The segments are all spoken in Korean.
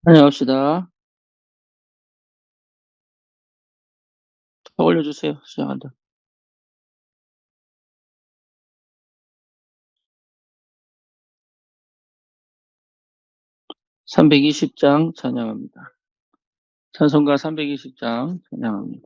안녕합시다. 더 올려주세요. 시작한다. 320장 찬양합니다. 찬송가 320장 찬양합니다.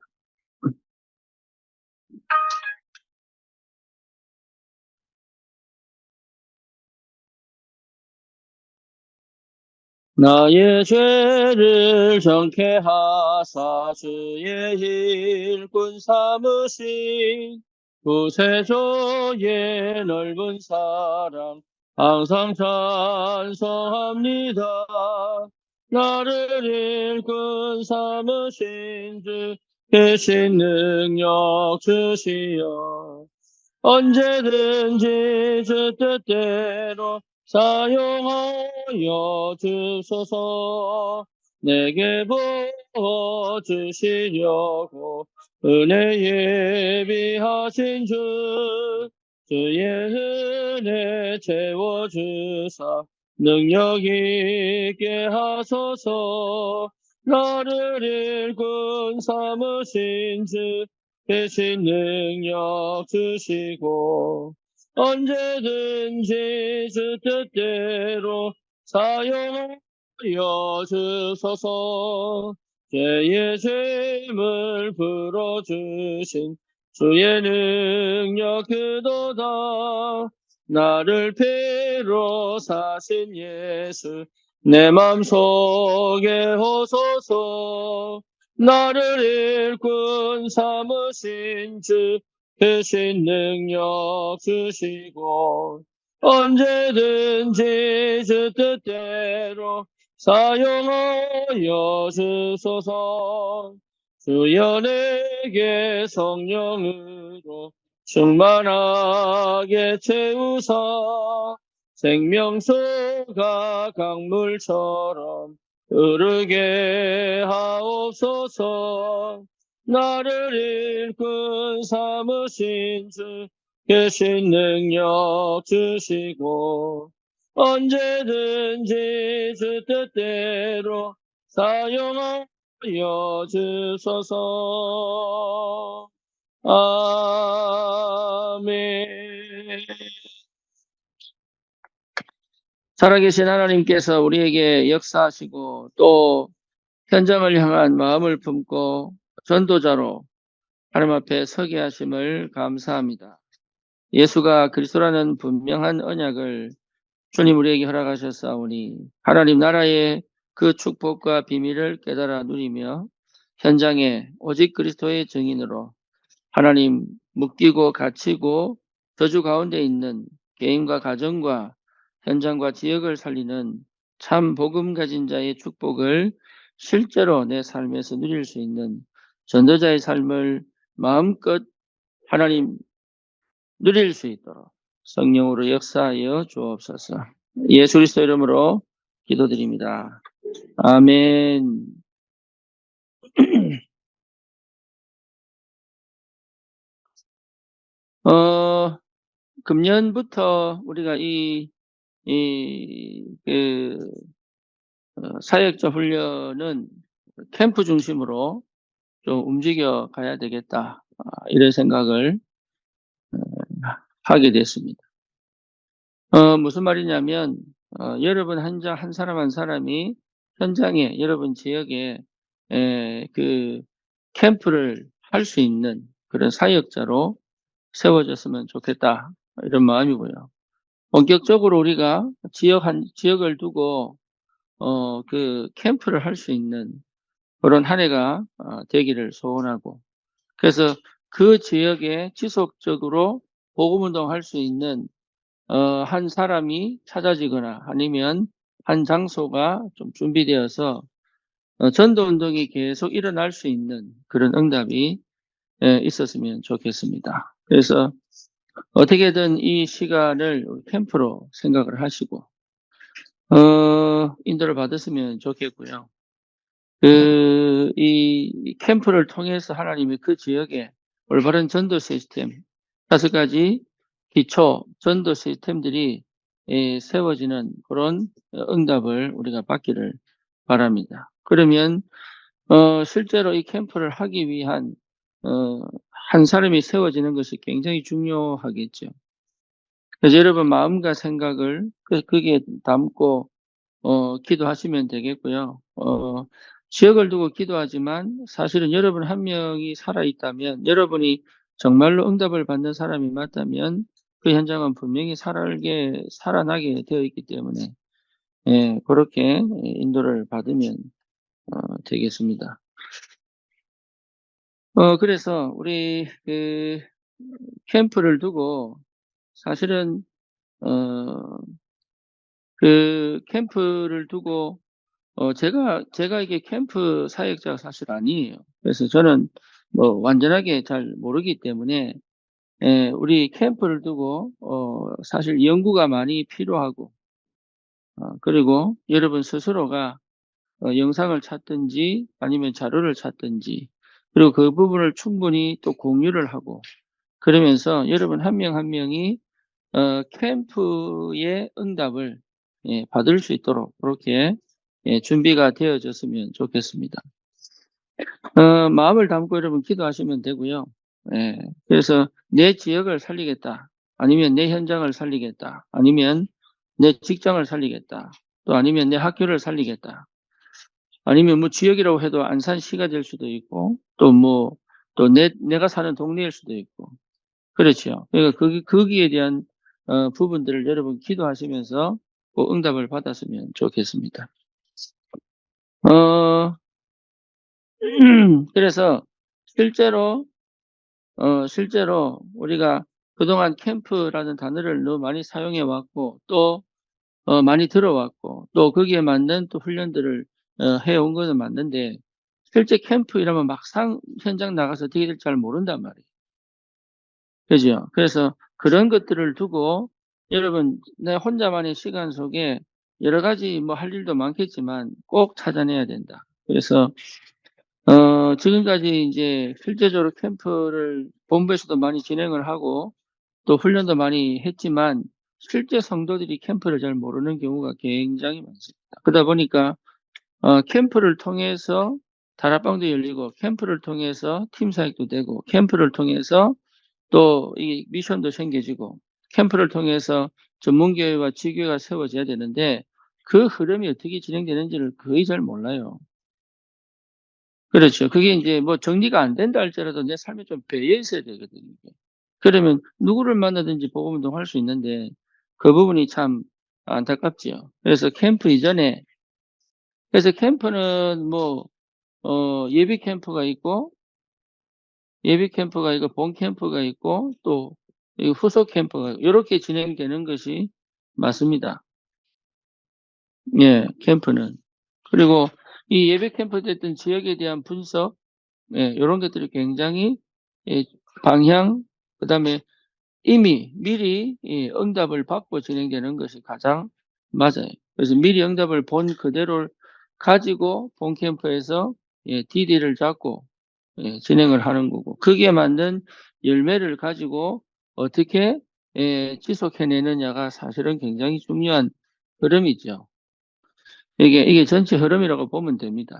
나의 죄를 정케 하사 주의 일꾼 삼으신 구세주의 넓은 사랑 항상 찬송합니다. 나를 일꾼 삼으신 주 계신 능력 주시어 언제든지 주 뜻대로 사용하여 주소서. 내게 부어 주시려고 은혜 예비하신 주의 은혜 채워주사 능력 있게 하소서. 나를 일꾼 삼으신 주 대신 능력 주시고 언제든지 주 뜻대로 사용하여 주소서. 죄의 죄물 풀어주신 주의 능력 그도다. 나를 피로 사신 예수 내 맘속에 오소서. 나를 일꾼 삼으신 주 대신 능력 주시고 언제든지 주 뜻대로 사용하여 주소서. 주여 내게 성령으로 충만하게 채우사 생명수가 강물처럼 흐르게 하옵소서. 나를 일꾼 삼으신 주 계신 능력 주시고 언제든지 주 뜻대로 사용하여 주소서. 아멘. 살아계신 하나님께서 우리에게 역사하시고 또 현장을 향한 마음을 품고 전도자로 하나님 앞에 서게 하심을 감사합니다. 예수가 그리스도라는 분명한 언약을 주님 우리에게 허락하셨사오니 하나님 나라의 그 축복과 비밀을 깨달아 누리며 현장에 오직 그리스도의 증인으로 하나님 묶이고 갇히고 저주 가운데 있는 개인과 가정과 현장과 지역을 살리는 참 복음 가진 자의 축복을 실제로 내 삶에서 누릴 수 있는 전도자의 삶을 마음껏 하나님 누릴 수 있도록 성령으로 역사하여 주옵소서. 예수 그리스도 이름으로 기도드립니다. 아멘. 금년부터 우리가 사역자 훈련은 캠프 중심으로 좀 움직여 가야 되겠다. 이런 생각을 하게 됐습니다. 무슨 말이냐면, 여러분 한 사람 한 사람이 현장에, 여러분 지역에, 그 캠프를 할 수 있는 그런 사역자로 세워졌으면 좋겠다. 이런 마음이고요. 본격적으로 우리가 지역을 두고, 그 캠프를 할 수 있는 그런 한 해가 되기를 소원하고, 그래서 그 지역에 지속적으로 복음운동할 수 있는 한 사람이 찾아지거나 아니면 한 장소가 좀 준비되어서 전도운동이 계속 일어날 수 있는 그런 응답이 있었으면 좋겠습니다. 그래서 어떻게든 이 시간을 캠프로 생각을 하시고 인도를 받았으면 좋겠고요. 이 캠프를 통해서 하나님이 그 지역에 올바른 전도 시스템, 5가지 기초 전도 시스템들이 세워지는 그런 응답을 우리가 받기를 바랍니다. 그러면 실제로 이 캠프를 하기 위한 한 사람이 세워지는 것이 굉장히 중요하겠죠. 그래서 여러분 마음과 생각을 거기에 담고 기도하시면 되겠고요. 지역을 두고 기도하지만 사실은 여러분 한 명이 살아있다면, 여러분이 정말로 응답을 받는 사람이 맞다면 그 현장은 분명히 살아나게 되어 있기 때문에, 예, 그렇게 인도를 받으면 되겠습니다. 그래서 우리 그 캠프를 두고 사실은 그 캠프를 두고 제가 이게 캠프 사역자가 사실 아니에요. 그래서 저는 뭐 완전하게 잘 모르기 때문에, 예, 우리 캠프를 두고, 사실 연구가 많이 필요하고, 그리고 여러분 스스로가 영상을 찾든지 아니면 자료를 찾든지, 그리고 그 부분을 충분히 또 공유를 하고, 그러면서 여러분 한 명 한 명이 캠프의 응답을, 예, 받을 수 있도록 그렇게, 예, 준비가 되어졌으면 좋겠습니다. 마음을 담고 여러분 기도하시면 되고요. 예, 그래서 내 지역을 살리겠다. 아니면 내 현장을 살리겠다. 아니면 내 직장을 살리겠다. 또 아니면 내 학교를 살리겠다. 아니면 뭐 지역이라고 해도 안산시가 될 수도 있고, 또 뭐, 또 내가 사는 동네일 수도 있고. 그렇죠. 그러니까 거기에 대한 부분들을 여러분 기도하시면서 꼭 응답을 받았으면 좋겠습니다. 어, 그래서 실제로 실제로 우리가 그동안 캠프라는 단어를 너무 많이 사용해 왔고, 또 많이 들어왔고, 또 거기에 맞는 또 훈련들을 해온 것은 맞는데, 실제 캠프 이러면 막상 현장 나가서 어떻게 될지 잘 모른단 말이에요. 그죠? 그래서 그런 것들을 두고 여러분, 내 혼자만의 시간 속에 여러 가지 뭐 할 일도 많겠지만 꼭 찾아내야 된다. 그래서 지금까지 이제 실제적으로 캠프를 본부에서도 많이 진행을 하고 또 훈련도 많이 했지만 실제 성도들이 캠프를 잘 모르는 경우가 굉장히 많습니다. 그러다 보니까 캠프를 통해서 다락방도 열리고, 캠프를 통해서 팀 사역도 되고, 캠프를 통해서 또 이 미션도 생겨지고, 캠프를 통해서 전문교회와 지교회가 세워져야 되는데 그 흐름이 어떻게 진행되는지를 거의 잘 몰라요. 그렇죠. 그게 이제 뭐 정리가 안 된다 할지라도 내 삶에 좀 배어 있어야 되거든요. 그러면 누구를 만나든지 복음 운동할 수 있는데 그 부분이 참 안타깝지요. 그래서 캠프 이전에, 그래서 캠프는 뭐 예비 캠프가 있고, 본 캠프가 있고, 또 이 후속 캠프가 있고, 이렇게 진행되는 것이 맞습니다. 예, 캠프는. 그리고 이 예비 캠프 됐던 지역에 대한 분석, 예, 이런 것들이 굉장히, 예, 방향, 그다음에 이미 미리 응답을 받고 진행되는 것이 가장 맞아요. 그래서 미리 응답을 본 그대로 가지고 본 캠프에서, 예, DD를 잡고, 예, 진행을 하는 거고, 거기에 맞는 열매를 가지고 어떻게, 예, 지속해내느냐가 사실은 굉장히 중요한 흐름이죠. 이게 전체 흐름이라고 보면 됩니다.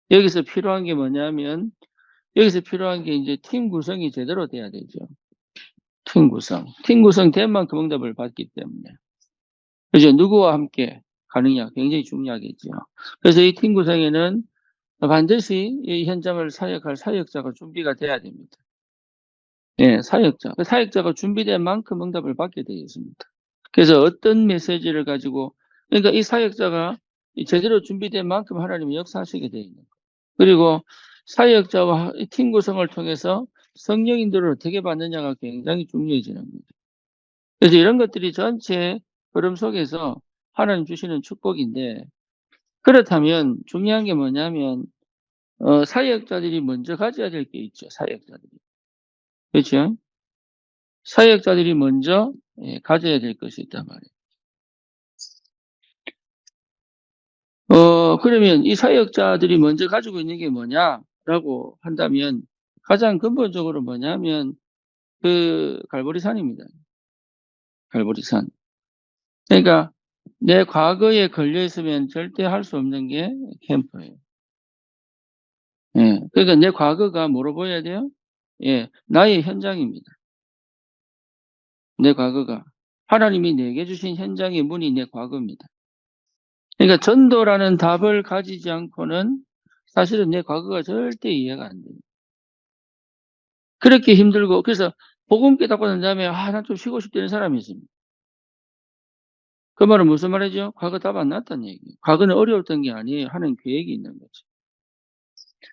여기서 필요한 게 뭐냐면, 여기서 필요한 게 이제 팀 구성이 제대로 돼야 되죠. 팀 구성 된 만큼 응답을 받기 때문에. 그죠? 누구와 함께 가느냐 굉장히 중요하겠죠. 그래서 이 팀 구성에는 반드시 이 현장을 사역할 사역자가 준비가 돼야 됩니다. 예, 사역자. 그 사역자가 준비된 만큼 응답을 받게 되어 있습니다. 그래서 어떤 메시지를 가지고, 그러니까 이 사역자가 제대로 준비된 만큼 하나님이 역사하시게 되어 있는 거예요. 그리고 사역자와 팀 구성을 통해서 성령 인도를 어떻게 받느냐가 굉장히 중요해지는 거죠. 그래서 이런 것들이 전체 흐름 속에서 하나님 주시는 축복인데, 그렇다면 중요한 게 뭐냐면 사역자들이 먼저 가져야 될 게 있죠. 사역자들이. 그렇죠? 사역자들이 먼저, 예, 가져야 될 것이 있단 말이에요. 그러면 이 사역자들이 먼저 가지고 있는 게 뭐냐라고 한다면 가장 근본적으로 뭐냐면 그 갈보리산입니다. 갈보리산. 그러니까 내 과거에 걸려 있으면 절대 할 수 없는 게 캠프예요. 예. 그러니까 내 과거가 뭐로 보여야 돼요? 예. 나의 현장입니다. 내 과거가. 하나님이 내게 주신 현장의 문이 내 과거입니다. 그러니까 전도라는 답을 가지지 않고는 사실은 내 과거가 절대 이해가 안 돼요. 그렇게 힘들고, 그래서 복음 깨닫고 난 다음에, 난 좀 쉬고 싶다는 사람이 있습니다. 그 말은 무슨 말이죠? 과거 답 안 났다는 얘기예요. 과거는 어려웠던 게 아니에요. 하는 계획이 있는 거죠.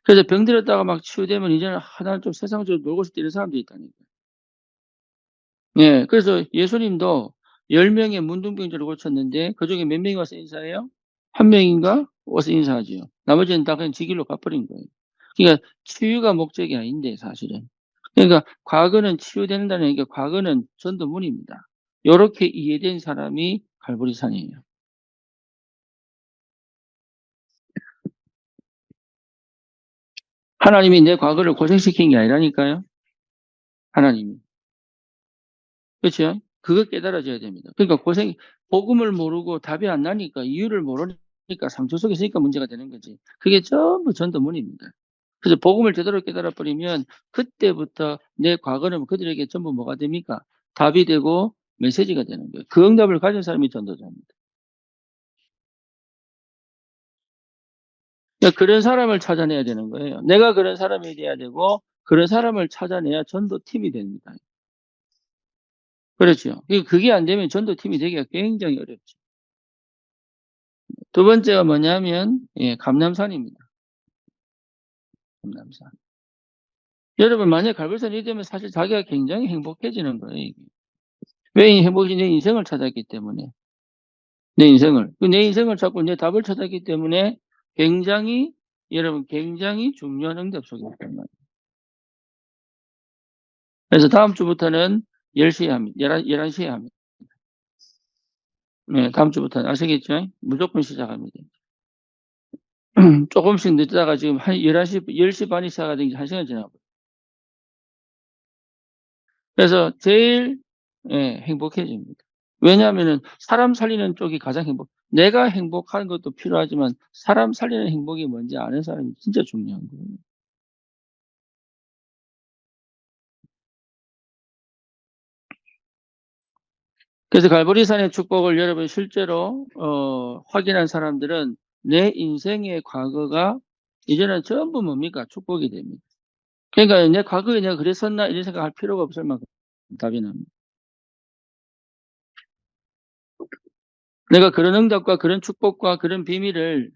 그래서 병들었다가 막 치유되면 이제는 나는 좀 세상적으로 놀고 싶다 이런 사람도 있다니까요. 예. 그래서 예수님도 10명의 문둥병자를 고쳤는데 그중에 몇 명이 와서 인사해요? 한 명인가 와서 인사하지요. 나머지는 다 그냥 지 길로 가버린 거예요. 그러니까 치유가 목적이 아닌데 사실은. 그러니까 과거는 치유된다는 얘기가 과거는 전도문입니다. 요렇게 이해된 사람이 갈보리산이에요. 하나님이 내 과거를 고생시킨 게 아니라니까요. 하나님이. 그렇죠? 그거 깨달아져야 됩니다. 그러니까 복음을 모르고 답이 안 나니까 이유를 모르니까 상처 속에 있으니까 문제가 되는 거지. 그게 전부 전도문입니다. 그래서 복음을 제대로 깨달아 버리면 그때부터 내 과거는 그들에게 전부 뭐가 됩니까? 답이 되고 메시지가 되는 거예요. 그 응답을 가진 사람이 전도자입니다. 그러니까 그런 사람을 찾아내야 되는 거예요. 내가 그런 사람이 돼야 되고 그런 사람을 찾아내야 전도팀이 됩니다. 그렇죠. 그게 안 되면 전도팀이 되기가 굉장히 어렵죠. 두 번째가 뭐냐면, 감남산입니다. 감남산. 여러분, 만약 갈불산이 되면 사실 자기가 굉장히 행복해지는 거예요, 이게. 왜 행복이 내 인생을 찾았기 때문에. 내 인생을. 내 인생을 찾고 내 답을 찾았기 때문에 굉장히, 여러분, 굉장히 중요한 응답 속에 있단 말이에요. 그래서 다음 주부터는 10시에 합니다. 11시에 합니다. 네, 다음 주부터는 아시겠죠? 무조건 시작합니다. 조금씩 늦다가 지금 한 11시, 10시 반이 시작하된 게 1시간 지나고. 그래서 제일 행복해집니다. 왜냐하면은 사람 살리는 쪽이 가장 내가 행복한 것도 필요하지만 사람 살리는 행복이 뭔지 아는 사람이 진짜 중요한 거예요. 그래서 갈보리산의 축복을 여러분 실제로 확인한 사람들은 내 인생의 과거가 이제는 전부 뭡니까? 축복이 됩니다. 그러니까 내 과거에 내가 그랬었나 이런 생각할 필요가 없을 만큼 답이 납니다. 내가 그런 응답과 그런 축복과 그런 비밀을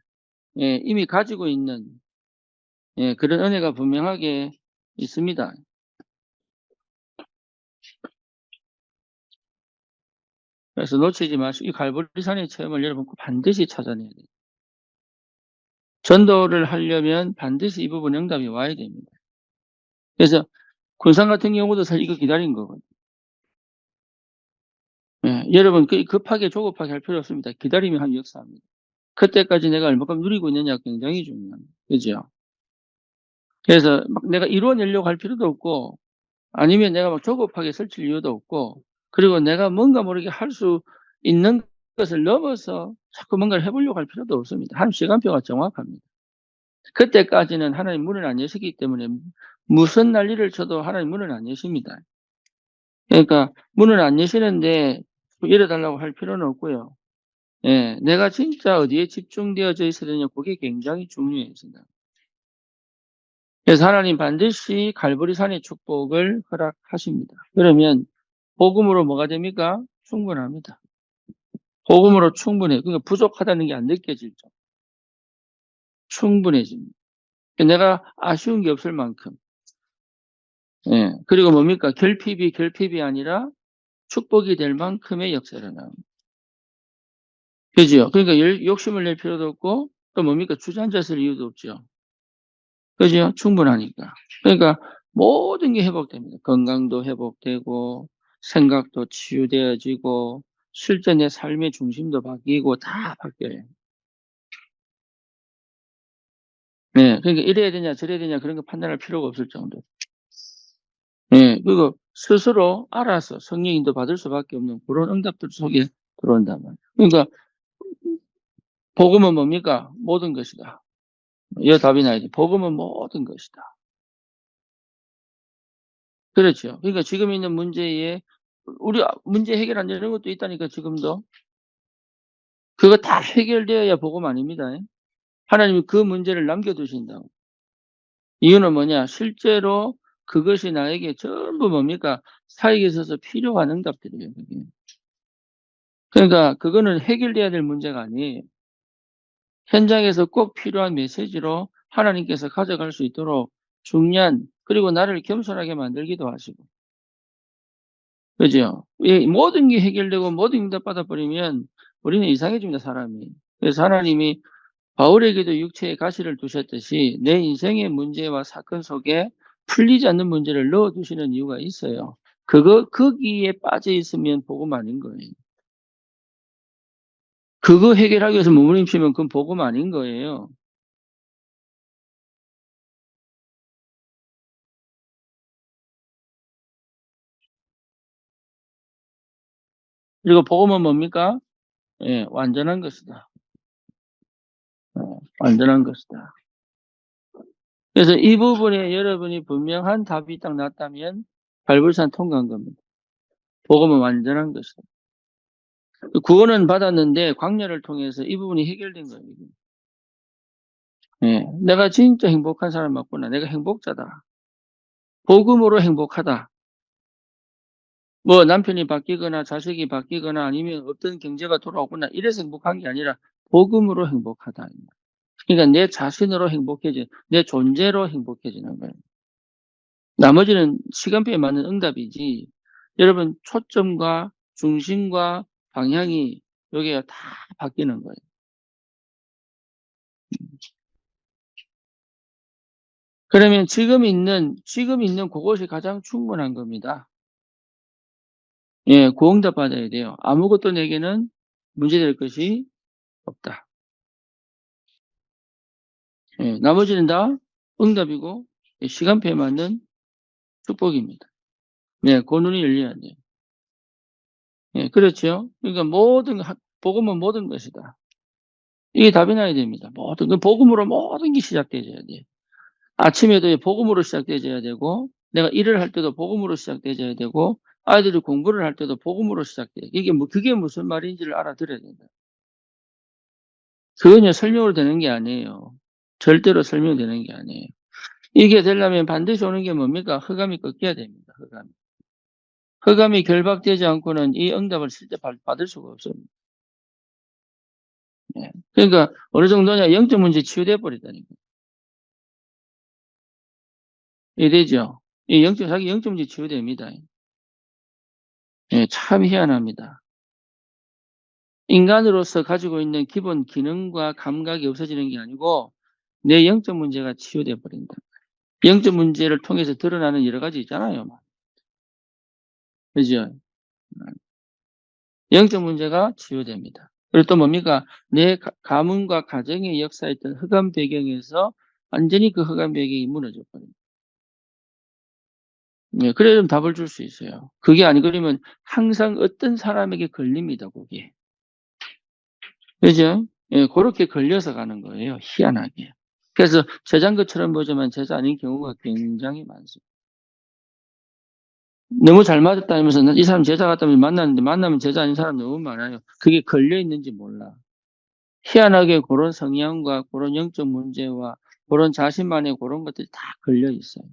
이미 가지고 있는 그런 은혜가 분명하게 있습니다. 그래서 놓치지 마시고 이 갈보리산의 체험을 여러분 꼭 반드시 찾아내야 돼요. 전도를 하려면 반드시 이 부분 응답이 와야 됩니다. 그래서 군산 같은 경우도 사실 이거 기다린 거거든요. 여러분 급하게 조급하게 할 필요 없습니다. 기다리면 한 역사합니다. 그때까지 내가 얼마큼 누리고 있느냐가 굉장히 중요합니다. 그죠? 그래서 막 내가 이루어내려고 할 필요도 없고 아니면 내가 막 조급하게 설칠 이유도 없고 그리고 내가 뭔가 모르게 할 수 있는 것을 넘어서 자꾸 뭔가를 해보려고 할 필요도 없습니다. 하나님 시간표가 정확합니다. 그때까지는 하나님 문을 안 여시기 때문에 무슨 난리를 쳐도 하나님 문을 안 여십니다. 그러니까 문을 안 여시는데 열어달라고 할 필요는 없고요. 내가 진짜 어디에 집중되어져 있어야 되냐 그게 굉장히 중요해집니다. 그래서 하나님 반드시 갈보리산의 축복을 허락하십니다. 그러면 복음으로 뭐가 됩니까? 충분합니다. 복음으로 충분해. 그러니까 부족하다는 게 안 느껴지죠. 충분해집니다. 내가 아쉬운 게 없을 만큼. 그리고 뭡니까? 결핍이 아니라 축복이 될 만큼의 역사를 나옵니다. 그죠? 그러니까 욕심을 낼 필요도 없고, 또 뭡니까? 주저앉아 있을 이유도 없죠. 그죠? 충분하니까. 그러니까 모든 게 회복됩니다. 건강도 회복되고, 생각도 치유되어지고, 실제 내 삶의 중심도 바뀌고, 다 바뀌어요. 그러니까 이래야 되냐, 저래야 되냐, 그런 거 판단할 필요가 없을 정도. 그리고 스스로 알아서 성령 인도 받을 수밖에 없는 그런 응답들 속에 들어온단 말이에요. 그러니까 복음은 뭡니까? 모든 것이다. 이 답이 나야지. 복음은 모든 것이다. 그렇죠. 그러니까 지금 있는 문제에 우리 문제 해결 안 되는 것도 있다니까 지금도. 그거 다 해결되어야 복음 아닙니다. 하나님이 그 문제를 남겨두신다고. 이유는 뭐냐? 실제로 그것이 나에게 전부 뭡니까? 사역에 있어서 필요한 응답들이에요. 그게. 그러니까 그거는 해결돼야 될 문제가 아니에요. 현장에서 꼭 필요한 메시지로 하나님께서 가져갈 수 있도록 중요한, 그리고 나를 겸손하게 만들기도 하시고. 그죠? 이 모든 게 해결되고 모든 게 응답받아 버리면 우리는 이상해집니다, 사람이. 그래서 하나님이 바울에게도 육체에 가시를 두셨듯이 내 인생의 문제와 사건 속에 풀리지 않는 문제를 넣어두시는 이유가 있어요. 거기에 빠져 있으면 복음 아닌 거예요. 그거 해결하기 위해서 몸부림치면 그건 복음 아닌 거예요. 그리고 복음은 뭡니까? 예, 완전한 것이다. 완전한 것이다. 그래서 이 부분에 여러분이 분명한 답이 딱 났다면 발불산 통과한 겁니다. 복음은 완전한 것이다. 구원은 받았는데 광야를 통해서 이 부분이 해결된 거예요. 예, 내가 진짜 행복한 사람 맞구나. 내가 행복자다. 복음으로 행복하다. 뭐 남편이 바뀌거나 자식이 바뀌거나 아니면 어떤 경제가 돌아오거나 이래서 행복한 게 아니라 복음으로 행복하다. 그러니까 내 자신으로 행복해지, 내 존재로 행복해지는 거예요. 나머지는 시간표에 맞는 응답이지. 여러분 초점과 중심과 방향이 여기가 다 바뀌는 거예요. 그러면 지금 있는 그것이 가장 충분한 겁니다. 예, 고응답 받아야 돼요. 아무것도 내게는 문제될 것이 없다. 예, 나머지는 다 응답이고 시간표에 맞는 축복입니다. 네, 그 눈이 열려야 돼요. 예, 그렇죠. 그러니까 복음은 모든 것이다. 이게 답이 나야 됩니다. 그 복음으로 모든 게 시작되어야 돼요. 아침에도 복음으로 시작되어야 되고, 내가 일을 할 때도 복음으로 시작되어야 되고, 아이들이 공부를 할 때도 복음으로 시작돼요. 그게 무슨 말인지를 알아들어야 된다. 그건요, 설명으로 되는 게 아니에요. 절대로 설명되는 게 아니에요. 이게 되려면 반드시 오는 게 뭡니까? 흑암이 꺾여야 됩니다. 흑암이. 흑암이 결박되지 않고는 이 응답을 실제 받을 수가 없습니다. 예. 그러니까 어느 정도냐, 영적 문제 치유돼 버리다니까. 이되죠. 자기 영적 문제 치유됩니다. 예, 참 희한합니다. 인간으로서 가지고 있는 기본 기능과 감각이 없어지는 게 아니고 내 영적 문제가 치유돼 버린다. 영적 문제를 통해서 드러나는 여러 가지 있잖아요. 그죠? 영적 문제가 치유됩니다. 그리고 또 뭡니까? 내 가문과 가정의 역사했던 흑암 배경에서 완전히 그 흑암 배경이 무너져 버립니다. 네, 그래야 좀 답을 줄 수 있어요. 그게 아니그러면 항상 어떤 사람에게 걸립니다, 그게. 그죠? 예, 그렇게 걸려서 가는 거예요. 희한하게. 그래서 제자인 것처럼 보지만 제자 아닌 경우가 굉장히 많습니다. 너무 잘 맞았다면서 이 사람 제자 같다면 만났는데 만나면 제자 아닌 사람 너무 많아요. 그게 걸려 있는지 몰라. 희한하게 그런 성향과 그런 영적 문제와 그런 자신만의 그런 것들이 다 걸려 있어요.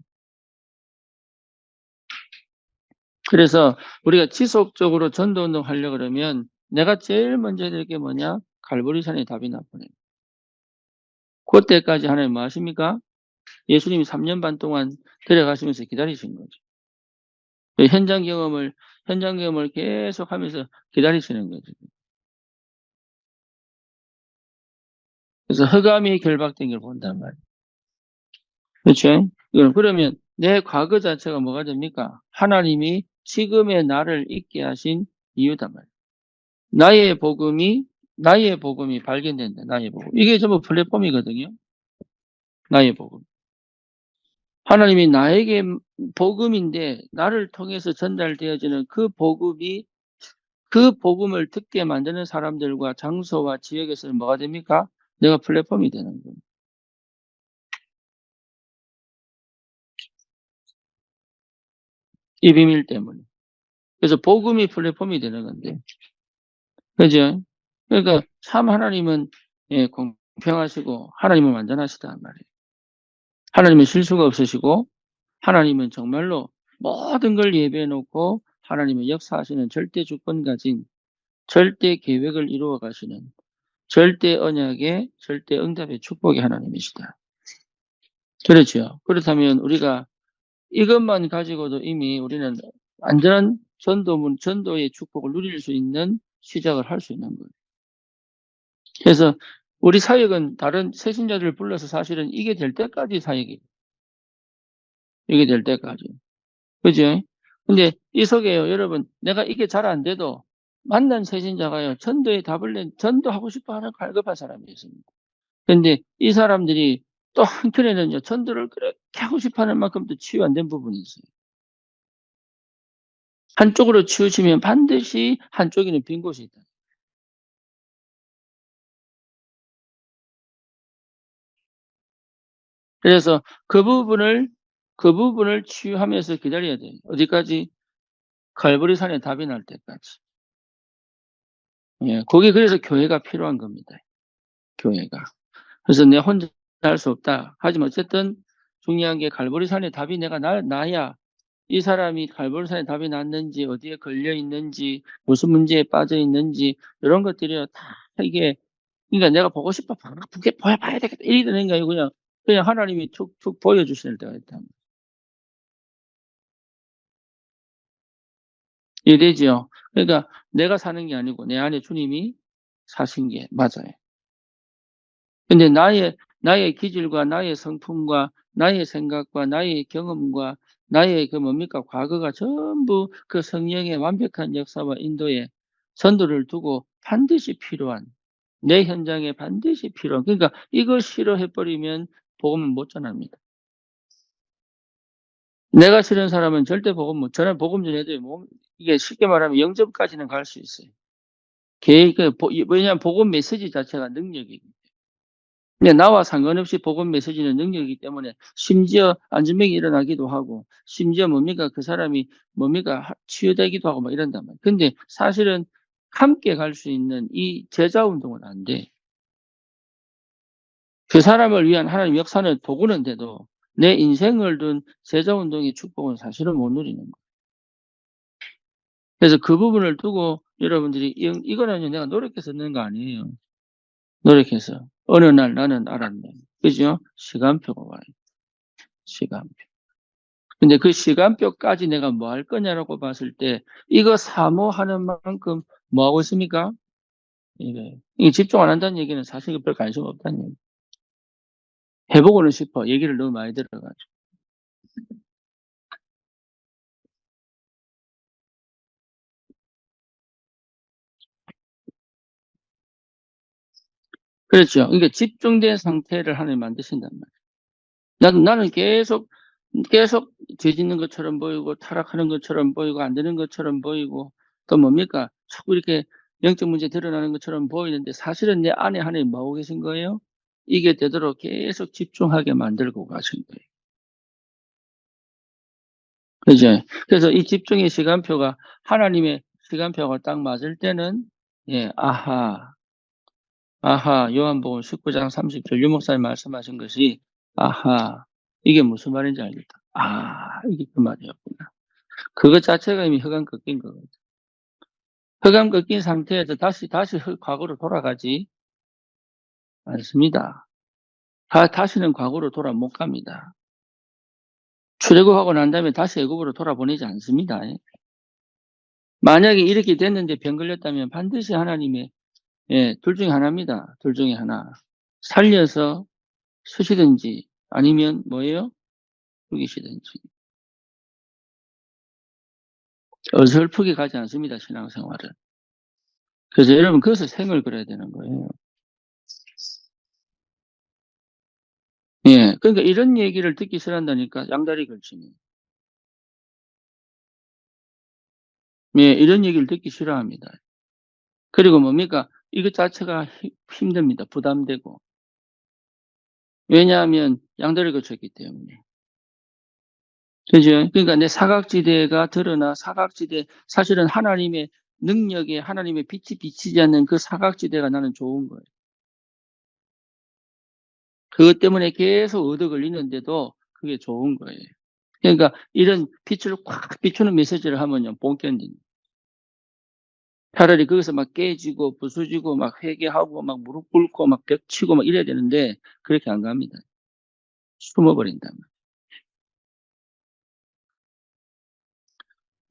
그래서 우리가 지속적으로 전도운동 하려고 그러면 내가 제일 먼저 해야 될 게 뭐냐? 갈보리산에 답이 나버려요. 그때까지 하나님 뭐 하십니까? 예수님이 3년 반 동안 데려가시면서 기다리신 거죠. 현장 경험을 계속 하면서 기다리시는 거죠. 그래서 흑암이 결박된 걸 본단 말이에요. 그렇죠? 그러면 내 과거 자체가 뭐가 됩니까? 하나님이 지금의 나를 있게 하신 이유단 말이에요. 나의 복음이 발견된다. 나의 복음. 이게 전부 플랫폼이거든요. 나의 복음. 하나님이 나에게 복음인데 나를 통해서 전달되어지는 그 복음이 그 복음을 듣게 만드는 사람들과 장소와 지역에서는 뭐가 됩니까? 내가 플랫폼이 되는 거예요. 이 비밀 때문에. 그래서 복음이 플랫폼이 되는 건데. 그죠? 그러니까 참 하나님은 예, 공평하시고 하나님은 완전하시단 말이에요. 하나님은 실수가 없으시고 하나님은 정말로 모든 걸 예배해 놓고 하나님은 역사하시는 절대 주권 가진 절대 계획을 이루어 가시는 절대 언약의 절대 응답의 축복의 하나님이시다. 그렇죠. 그렇다면 우리가 이것만 가지고도 이미 우리는 완전한 전도의 축복을 누릴 수 있는 시작을 할 수 있는 거예요. 그래서 우리 사역은 다른 새신자들을 불러서 사실은 이게 될 때까지 사역이에요. 이게 될 때까지. 그죠? 근데 이 속에요, 여러분, 내가 이게 잘 안 돼도 만난 새신자가요, 전도하고 싶어 하는 갈급한 사람이 있습니다. 근데 이 사람들이 또 한켠에는요, 전도를 그렇게 하고 싶어 하는 만큼 또 치유 안 된 부분이 있어요. 한쪽으로 치우치면 반드시 한쪽에는 빈 곳이 있다. 그래서 그 부분을 치유하면서 기다려야 돼요. 어디까지? 갈보리산에 답이 날 때까지. 예, 거기 그래서 교회가 필요한 겁니다. 교회가. 그래서 내 혼자 할 수 없다. 하지만 어쨌든 중요한 게 갈보리산에 답이 내가 나야 이 사람이 갈보리산에 답이 났는지 어디에 걸려 있는지 무슨 문제에 빠져 있는지 이런 것들이 다 이게 그러니까 내가 보고 싶어 그게 봐야 되겠다 이리 되는 게 아니고 그냥 하나님이 툭툭 보여주실 때가 있다. 이래지요. 그러니까 내가 사는 게 아니고 내 안에 주님이 사신 게 맞아요. 근데 나의 기질과 나의 성품과 나의 생각과 나의 경험과 나의 그 뭡니까 과거가 전부 그 성령의 완벽한 역사와 인도에 선도를 두고 반드시 필요한 내 현장에 반드시 필요한 그러니까 이거 싫어해 버리면 복음은 못 전합니다. 내가 싫은 사람은 절대 복음 못 전해. 복음 전해도 뭐 이게 쉽게 말하면 영접까지는 갈 수 있어요. 왜냐하면 복음 메시지 자체가 능력이기 근데 나와 상관없이 복음 메시지는 능력이기 때문에 심지어 안전병이 일어나기도 하고 심지어 뭡니까 그 사람이 뭡니까 치유되기도 하고 막 이런단 말이에요. 근데 사실은 함께 갈 수 있는 이 제자 운동은 안 돼. 그 사람을 위한 하나님 역사는 도구는 돼도 내 인생을 둔 제자 운동의 축복은 사실은 못 누리는 거예요. 그래서 그 부분을 두고 여러분들이 이거는 내가 노력해서 넣는 거 아니에요. 노력해서 어느 날 나는 알았네. 그죠? 시간표가 와요. 시간표. 근데 그 시간표까지 내가 뭐 할 거냐라고 봤을 때 이거 사모하는 만큼 뭐 하고 있습니까? 이게 집중 안 한다는 얘기는 사실 별 관심 없다는 얘기. 해보고는 싶어. 얘기를 너무 많이 들어가지고. 그렇죠. 그러니까 집중된 상태를 하나님 만드신단 말이에요. 나는 계속 죄 짓는 것처럼 보이고 타락하는 것처럼 보이고 안 되는 것처럼 보이고 또 뭡니까? 자꾸 이렇게 영적 문제 드러나는 것처럼 보이는데 사실은 내 안에 하나님 뭐 하고 계신 거예요? 이게 되도록 계속 집중하게 만들고 가신 거예요. 그죠? 그래서 이 집중의 시간표가 하나님의 시간표가 딱 맞을 때는 예, 요한복음 19장 30절 유목사님 말씀하신 것이 이게 무슨 말인지 알겠다. 이게 그 말이었구나. 그것 자체가 이미 흑암 꺾인 거거든. 흑암 꺾인 상태에서 다시 과거로 돌아가지 않습니다. 다시는 과거로 돌아 못 갑니다. 출애굽하고 난 다음에 다시 애굽으로 돌아보내지 않습니다. 만약에 이렇게 됐는데 병 걸렸다면 반드시 하나님의 둘 중에 하나입니다. 둘 중에 하나. 살려서 쓰시든지 아니면 뭐예요? 죽이시든지. 어설프게 가지 않습니다. 신앙생활은. 그래서 여러분 그것을 생을 그려야 되는 거예요. 예. 그러니까 이런 얘기를 듣기 싫어한다니까 양다리 걸치는. 예, 이런 얘기를 듣기 싫어합니다. 그리고 뭡니까? 이것 자체가 힘듭니다. 부담되고. 왜냐하면 양다리를 거쳤기 때문에. 그죠? 그러니까 내 사각지대가 드러나 사각지대, 사실은 하나님의 능력에 하나님의 빛이 비치지 않는 그 사각지대가 나는 좋은 거예요. 그것 때문에 계속 얻어 걸리는데도 그게 좋은 거예요. 그러니까 이런 빛을 꽉 비추는 메시지를 하면요, 못 견딘다. 차라리 거기서 막 깨지고 부서지고 막 회개하고 막 무릎 꿇고 막 벽치고 막 이래야 되는데 그렇게 안 갑니다. 숨어버린다.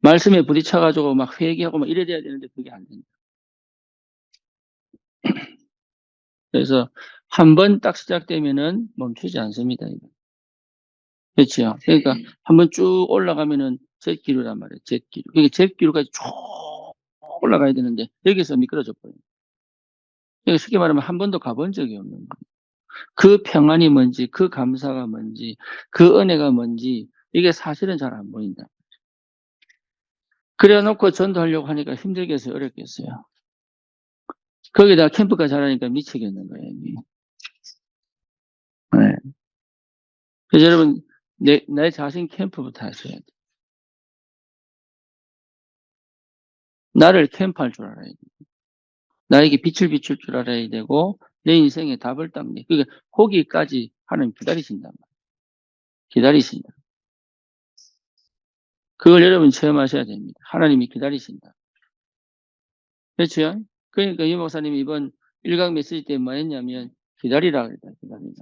말씀에 부딪혀가지고 막 회개하고 막 이래야 되는데 그게 안 된다. 그래서 한 번 딱 시작되면은 멈추지 않습니다. 이거. 그렇죠. 그러니까 한 번 쭉 올라가면은 jet기류란 말이에요. jet기류. 그게 jet기류까지 쭉 올라가야 되는데 여기서 미끄러져 버려요. 그러니까 쉽게 말하면 한 번도 가본 적이 없는 거예요. 그 평안이 뭔지, 그 감사가 뭔지, 그 은혜가 뭔지 이게 사실은 잘 안 보인다. 그래 놓고 전도하려고 하니까 힘들겠어요, 어렵겠어요. 거기다 캠프까지 하라니까 미치겠는 거예요. 이게. 네. 그래서 여러분, 내 자신 캠프부터 하셔야 돼. 나를 캠프할 줄 알아야 돼. 나에게 빛을 비출 줄 알아야 되고, 내 인생에 답을 닦는. 그러니까, 거기까지 하나님 기다리신단 말이에요. 기다리신다. 그걸 여러분 체험하셔야 됩니다. 하나님이 기다리신다. 그렇죠? 그러니까 이 목사님이 이번 일강 메시지 때 뭐 했냐면, 기다리라 그랬다, 기다리라.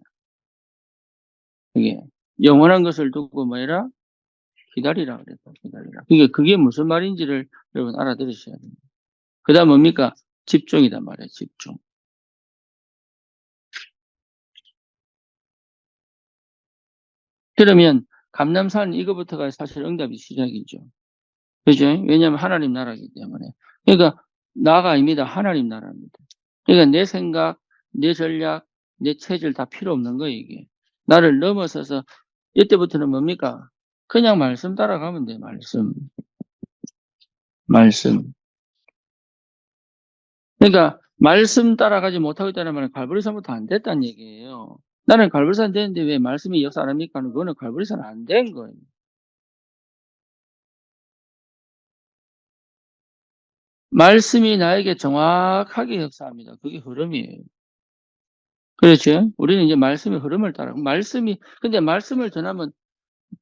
그게, 영원한 것을 두고 뭐 해라? 기다리라 그랬다, 기다리라. 그게 무슨 말인지를 여러분 알아들으셔야 됩니다. 그 다음 뭡니까? 집중이단 말이에요, 집중. 그러면 감남산 이거부터가 사실 응답이 시작이죠. 그죠? 왜냐하면 하나님 나라이기 때문에. 그러니까 나가 아닙니다. 하나님 나라입니다. 그러니까 내 생각, 내 전략, 내 체질 다 필요 없는 거예요, 이게. 나를 넘어서서 이때부터는 뭡니까? 그냥 말씀 따라가면 돼, 말씀. 말씀. 그러니까 말씀 따라가지 못하고 있다는 말은 갈보리산부터 안 됐다는 얘기예요. 나는 갈보리산 되는데 왜 말씀이 역사 안 합니까? 그거는 갈보리산 안 된 거예요. 말씀이 나에게 정확하게 역사합니다. 그게 흐름이에요. 그렇죠? 우리는 이제 말씀의 흐름을 따라. 근데 말씀을 전하면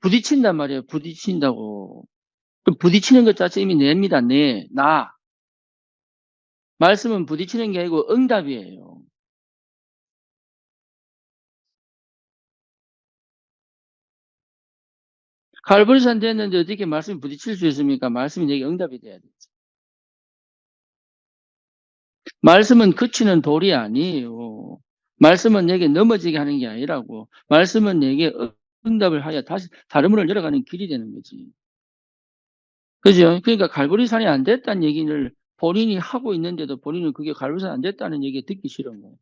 부딪힌단 말이에요. 부딪힌다고. 그 부딪히는 것 자체 이미 냅니다. 나. 말씀은 부딪히는 게 아니고 응답이에요. 갈보리산 됐는데 어떻게 말씀이 부딪힐 수 있습니까? 말씀이 내게 응답이 돼야 돼. 말씀은 그치는 돌이 아니에요. 말씀은 내게 넘어지게 하는 게 아니라고. 말씀은 내게 응답을 하여 다시 다른 문을 열어가는 길이 되는 거지. 그죠? 그러니까 갈보리산이 안 됐다는 얘기를 본인이 하고 있는데도 본인은 그게 갈보리산이 안 됐다는 얘기 듣기 싫은 거예요.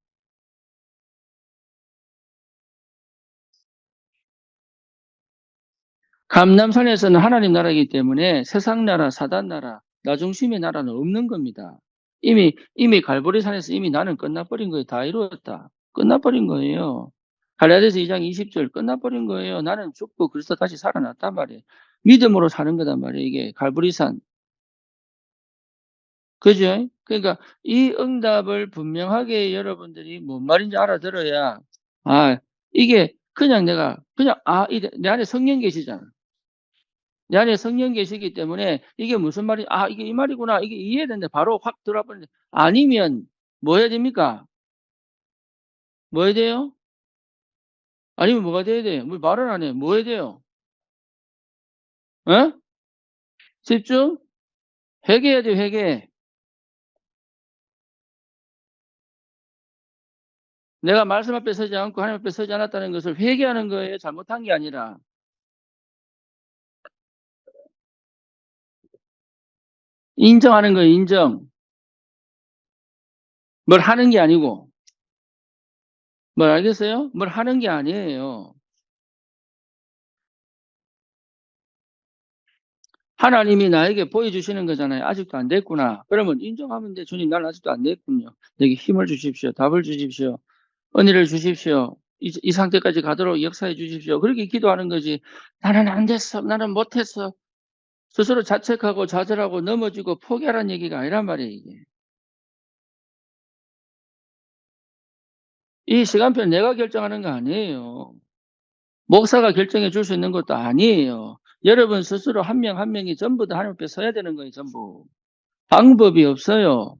감남산에서는 하나님 나라이기 때문에 세상 나라, 사단 나라, 나 중심의 나라는 없는 겁니다. 이미 갈보리산에서 이미 나는 끝나버린 거예요. 다 이루었다. 끝나버린 거예요. 갈라디아서 2장 20절 끝나버린 거예요. 나는 죽고 그리스도 다시 살아났단 말이에요. 믿음으로 사는 거단 말이에요. 이게 갈보리산. 그죠? 그러니까 이 응답을 분명하게 여러분들이 뭔 말인지 알아들어야, 아, 이게 그냥 내 안에 성령 계시잖아. 내 안에 성령 계시기 때문에 이게 무슨 말이, 이게 이 말이구나. 이게 이해되는데 바로 확 들어와 버리는데 아니면 뭐 해야 됩니까? 뭐 해야 돼요? 아니면 뭐가 돼야 돼요? 뭐 말을 안 해. 뭐 해야 돼요? 어? 집중? 회개해야 돼, 회개. 내가 말씀 앞에 서지 않고 하나님 앞에 서지 않았다는 것을 회개하는 거예요. 잘못한 게 아니라. 인정하는 거예요, 인정. 뭘 하는 게 아니고. 뭘 알겠어요? 뭘 하는 게 아니에요. 하나님이 나에게 보여주시는 거잖아요. 아직도 안 됐구나. 그러면 인정하면 돼. 주님, 난 아직도 안 됐군요. 내게 힘을 주십시오. 답을 주십시오. 은혜를 주십시오. 이 상태까지 가도록 역사해 주십시오. 그렇게 기도하는 거지. 나는 안 됐어. 나는 못했어. 스스로 자책하고 좌절하고 넘어지고 포기하라는 얘기가 아니란 말이에요, 이게. 이 시간표는 내가 결정하는 거 아니에요. 목사가 결정해 줄 수 있는 것도 아니에요. 여러분 스스로 한 명 한 명이 전부 다 하나님 앞에 서야 되는 거예요, 전부. 방법이 없어요.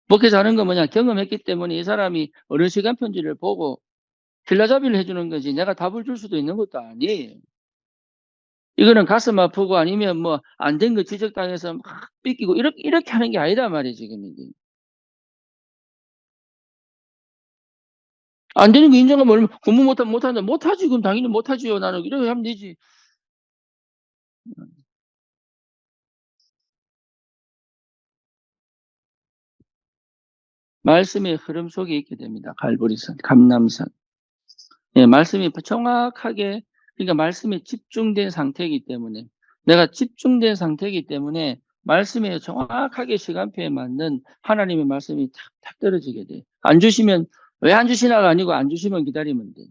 목회자 하는 거 뭐냐? 경험했기 때문에 이 사람이 어느 시간표인지를 보고 필라잡이를 해주는 거지. 내가 답을 줄 수도 있는 것도 아니에요. 이거는 가슴 아프고 아니면 뭐 안 된 거 지적당해서 막 삐끼고 이렇게 하는 게 아니다 말이에요, 지금 이게. 안 되는 거 인정하면 얼마, 공부 못한다. 못하지. 그럼 당연히 못하지요. 나는 이렇게 하면 되지. 말씀의 흐름 속에 있게 됩니다. 갈보리산, 감람산. 예, 말씀이 정확하게, 그러니까 말씀에 집중된 상태이기 때문에, 내가 집중된 상태이기 때문에 말씀에 정확하게 시간표에 맞는 하나님의 말씀이 탁탁 떨어지게 돼. 안 주시면, 왜 안 주시나가 아니고 안 주시면 기다리면 돼.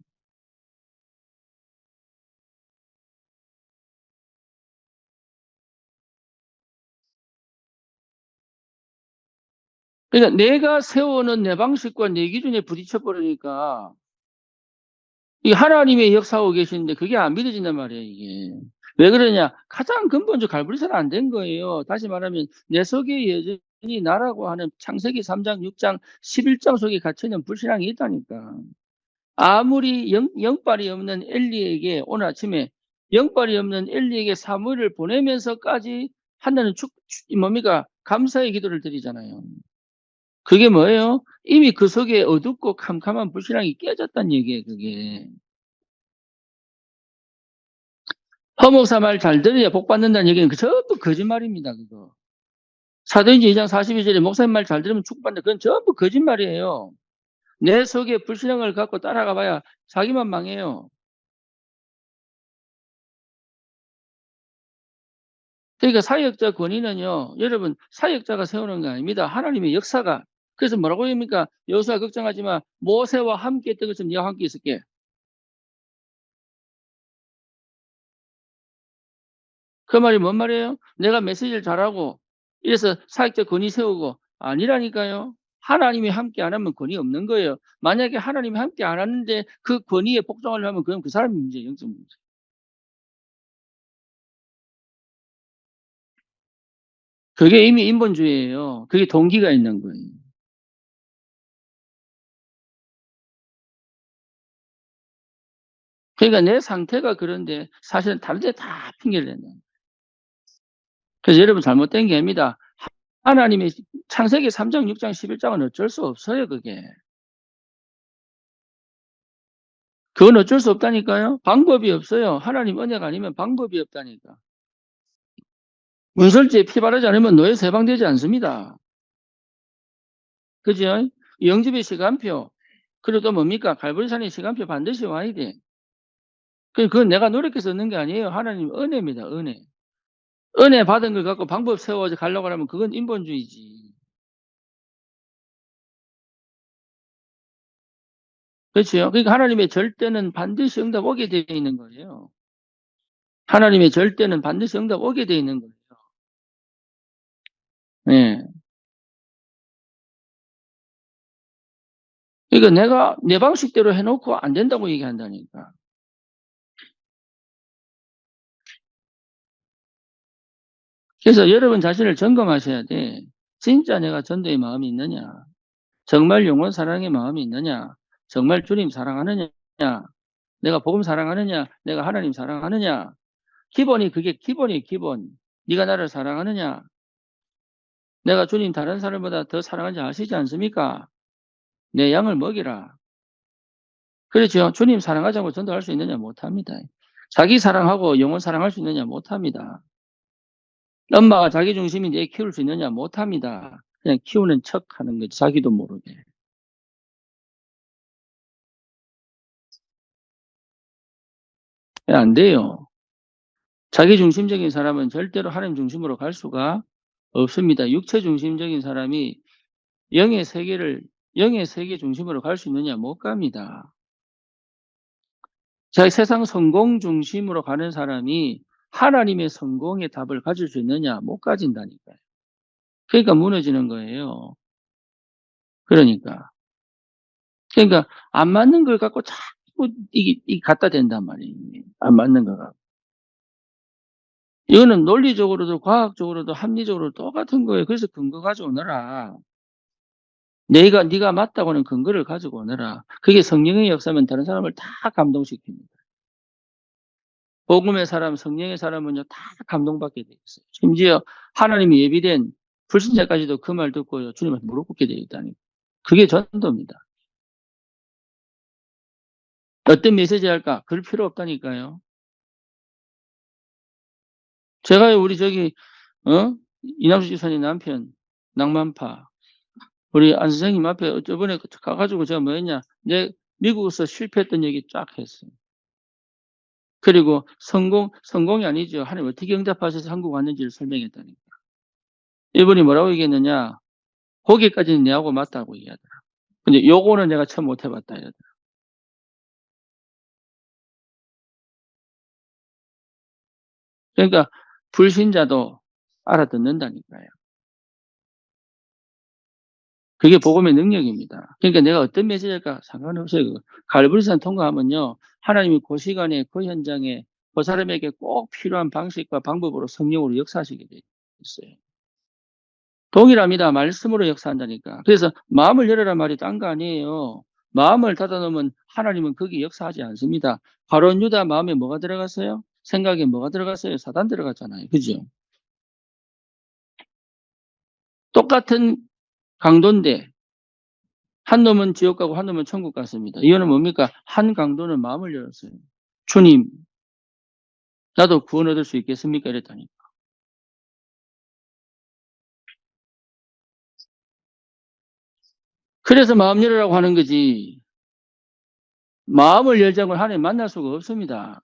그러니까 내가 세워놓은 내 방식과 내 기준에 부딪혀 버리니까 이 하나님의 역사하고 계시는데 그게 안 믿어진단 말이에요, 이게. 왜 그러냐? 가장 근본적으로 갈무리사는 안 된 거예요. 다시 말하면 내 속에 여전히 나라고 하는 창세기 3장, 6장, 11장 속에 갇혀있는 불신앙이 있다니까. 아무리 영빨이 없는 엘리에게 오늘 아침에 영빨이 없는 엘리에게 사무엘을 보내면서까지 한나는 뭡니까? 감사의 기도를 드리잖아요. 그게 뭐예요? 이미 그 속에 어둡고 캄캄한 불신앙이 깨졌다는 얘기예요, 그게. 허목사 말 잘 들어야 복 받는다는 얘기는 그 전부 거짓말입니다, 그거. 사도행전 2장 42절에 목사님 말 잘 들으면 축복받는다. 그건 전부 거짓말이에요. 내 속에 불신앙을 갖고 따라가 봐야 자기만 망해요. 그러니까 사역자 권위는요, 여러분, 사역자가 세우는 거 아닙니다. 하나님의 역사가. 그래서 뭐라고 합니까? 여호수아 걱정하지 마. 모세와 함께 했던 것처럼 네가 함께 있을게. 그 말이 뭔 말이에요? 내가 메시지를 잘하고 이래서 사역자 권위 세우고 아니라니까요. 하나님이 함께 안 하면 권위 없는 거예요. 만약에 하나님이 함께 안 하는데 그 권위에 복종하려 하면 그럼 그 사람이 문제예요. 영적 문제. 그게 이미 인본주의예요. 그게 동기가 있는 거예요. 그러니까 내 상태가 그런데 사실은 다른 데 다 핑계를 댄다. 그래서 여러분 잘못된 게 아닙니다. 하나님의 창세기 3장, 6장, 11장은 어쩔 수 없어요. 그게. 그건 어쩔 수 없다니까요. 방법이 없어요. 하나님 은혜가 아니면 방법이 없다니까. 문설주에 피 바르지 않으면 노예에서 해방되지 않습니다. 그죠? 영집의 시간표. 그리고 또 뭡니까? 갈보리산의 시간표 반드시 와야 돼. 그건 내가 노력해서 얻는 게 아니에요. 하나님 은혜입니다. 은혜. 은혜 받은 걸 갖고 방법 세워서 가려고 하면 그건 인본주의지. 그렇죠? 그러니까 하나님의 절대는 반드시 응답 오게 되어 있는 거예요. 하나님의 절대는 반드시 응답 오게 되어 있는 거예요. 네. 그러니까 내가 내 방식대로 해놓고 안 된다고 얘기한다니까. 그래서 여러분 자신을 점검하셔야 돼. 진짜 내가 전도의 마음이 있느냐? 정말 영원 사랑의 마음이 있느냐? 정말 주님 사랑하느냐? 내가 복음 사랑하느냐? 내가 하나님 사랑하느냐? 기본이 그게 기본이 기본. 네가 나를 사랑하느냐? 내가 주님 다른 사람보다 더 사랑하는지 아시지 않습니까? 내 양을 먹이라. 그렇죠. 주님 사랑하자고 전도할 수 있느냐? 못합니다. 자기 사랑하고 영혼 사랑할 수 있느냐? 못합니다. 엄마가 자기 중심인데 애 키울 수 있느냐? 못합니다. 그냥 키우는 척 하는 거지. 자기도 모르게. 안 돼요. 자기 중심적인 사람은 절대로 하나님 중심으로 갈 수가 없습니다. 육체 중심적인 사람이 영의 세계 중심으로 갈 수 있느냐? 못 갑니다. 자, 세상 성공 중심으로 가는 사람이 하나님의 성공의 답을 가질 수 있느냐? 못 가진다니까요. 그러니까 무너지는 거예요. 그러니까. 그러니까 안 맞는 걸 갖고 자꾸 이게 갖다 댄단 말이에요. 안 맞는 거 갖고. 이거는 논리적으로도 과학적으로도 합리적으로도 똑같은 거예요. 그래서 근거 가져오너라. 네가 맞다고 하는 근거를 가지고 오너라. 그게 성령의 역사면 다른 사람을 다 감동시킵니다. 복음의 사람, 성령의 사람은요, 다 감동받게 돼 있어요. 심지어 하나님이 예비된 불신자까지도 그 말 듣고요, 주님한테 무릎 꿇게 되어 있다니. 그게 전도입니다. 어떤 메시지 할까? 그럴 필요 없다니까요. 제가 우리 이남수 지사님 남편, 낭만파, 우리 안 선생님 앞에 저번에 가가지고 제가 뭐 했냐. 미국에서 실패했던 얘기 쫙 했어요. 그리고 성공이 아니죠. 하나님 어떻게 응답하셔서 한국 왔는지를 설명했다니까. 이분이 뭐라고 얘기했느냐. 거기까지는 내하고 맞다고 얘기하더라. 근데 요거는 내가 처음 못 해봤다. 이러더라. 그러니까 불신자도 알아듣는다니까요. 그게 복음의 능력입니다. 그러니까 내가 어떤 메시지일까 상관없어요. 갈보리산 통과하면요. 하나님이 그 시간에 그 현장에 그 사람에게 꼭 필요한 방식과 방법으로 성령으로 역사하시게 돼 있어요. 동일합니다. 말씀으로 역사한다니까. 그래서 마음을 열어라 말이 딴 거 아니에요. 마음을 닫아놓으면 하나님은 거기 역사하지 않습니다. 바로 유다 마음에 뭐가 들어갔어요? 생각에 뭐가 들어갔어요? 사단 들어갔잖아요. 그죠? 똑같은 강도인데 한 놈은 지옥 가고 한 놈은 천국 갔습니다. 이유는 뭡니까? 한 강도는 마음을 열었어요. 주님, 나도 구원 얻을 수 있겠습니까? 이랬다니까. 그래서 마음 열으라고 하는 거지. 마음을 열자고 하나님 만날 수가 없습니다.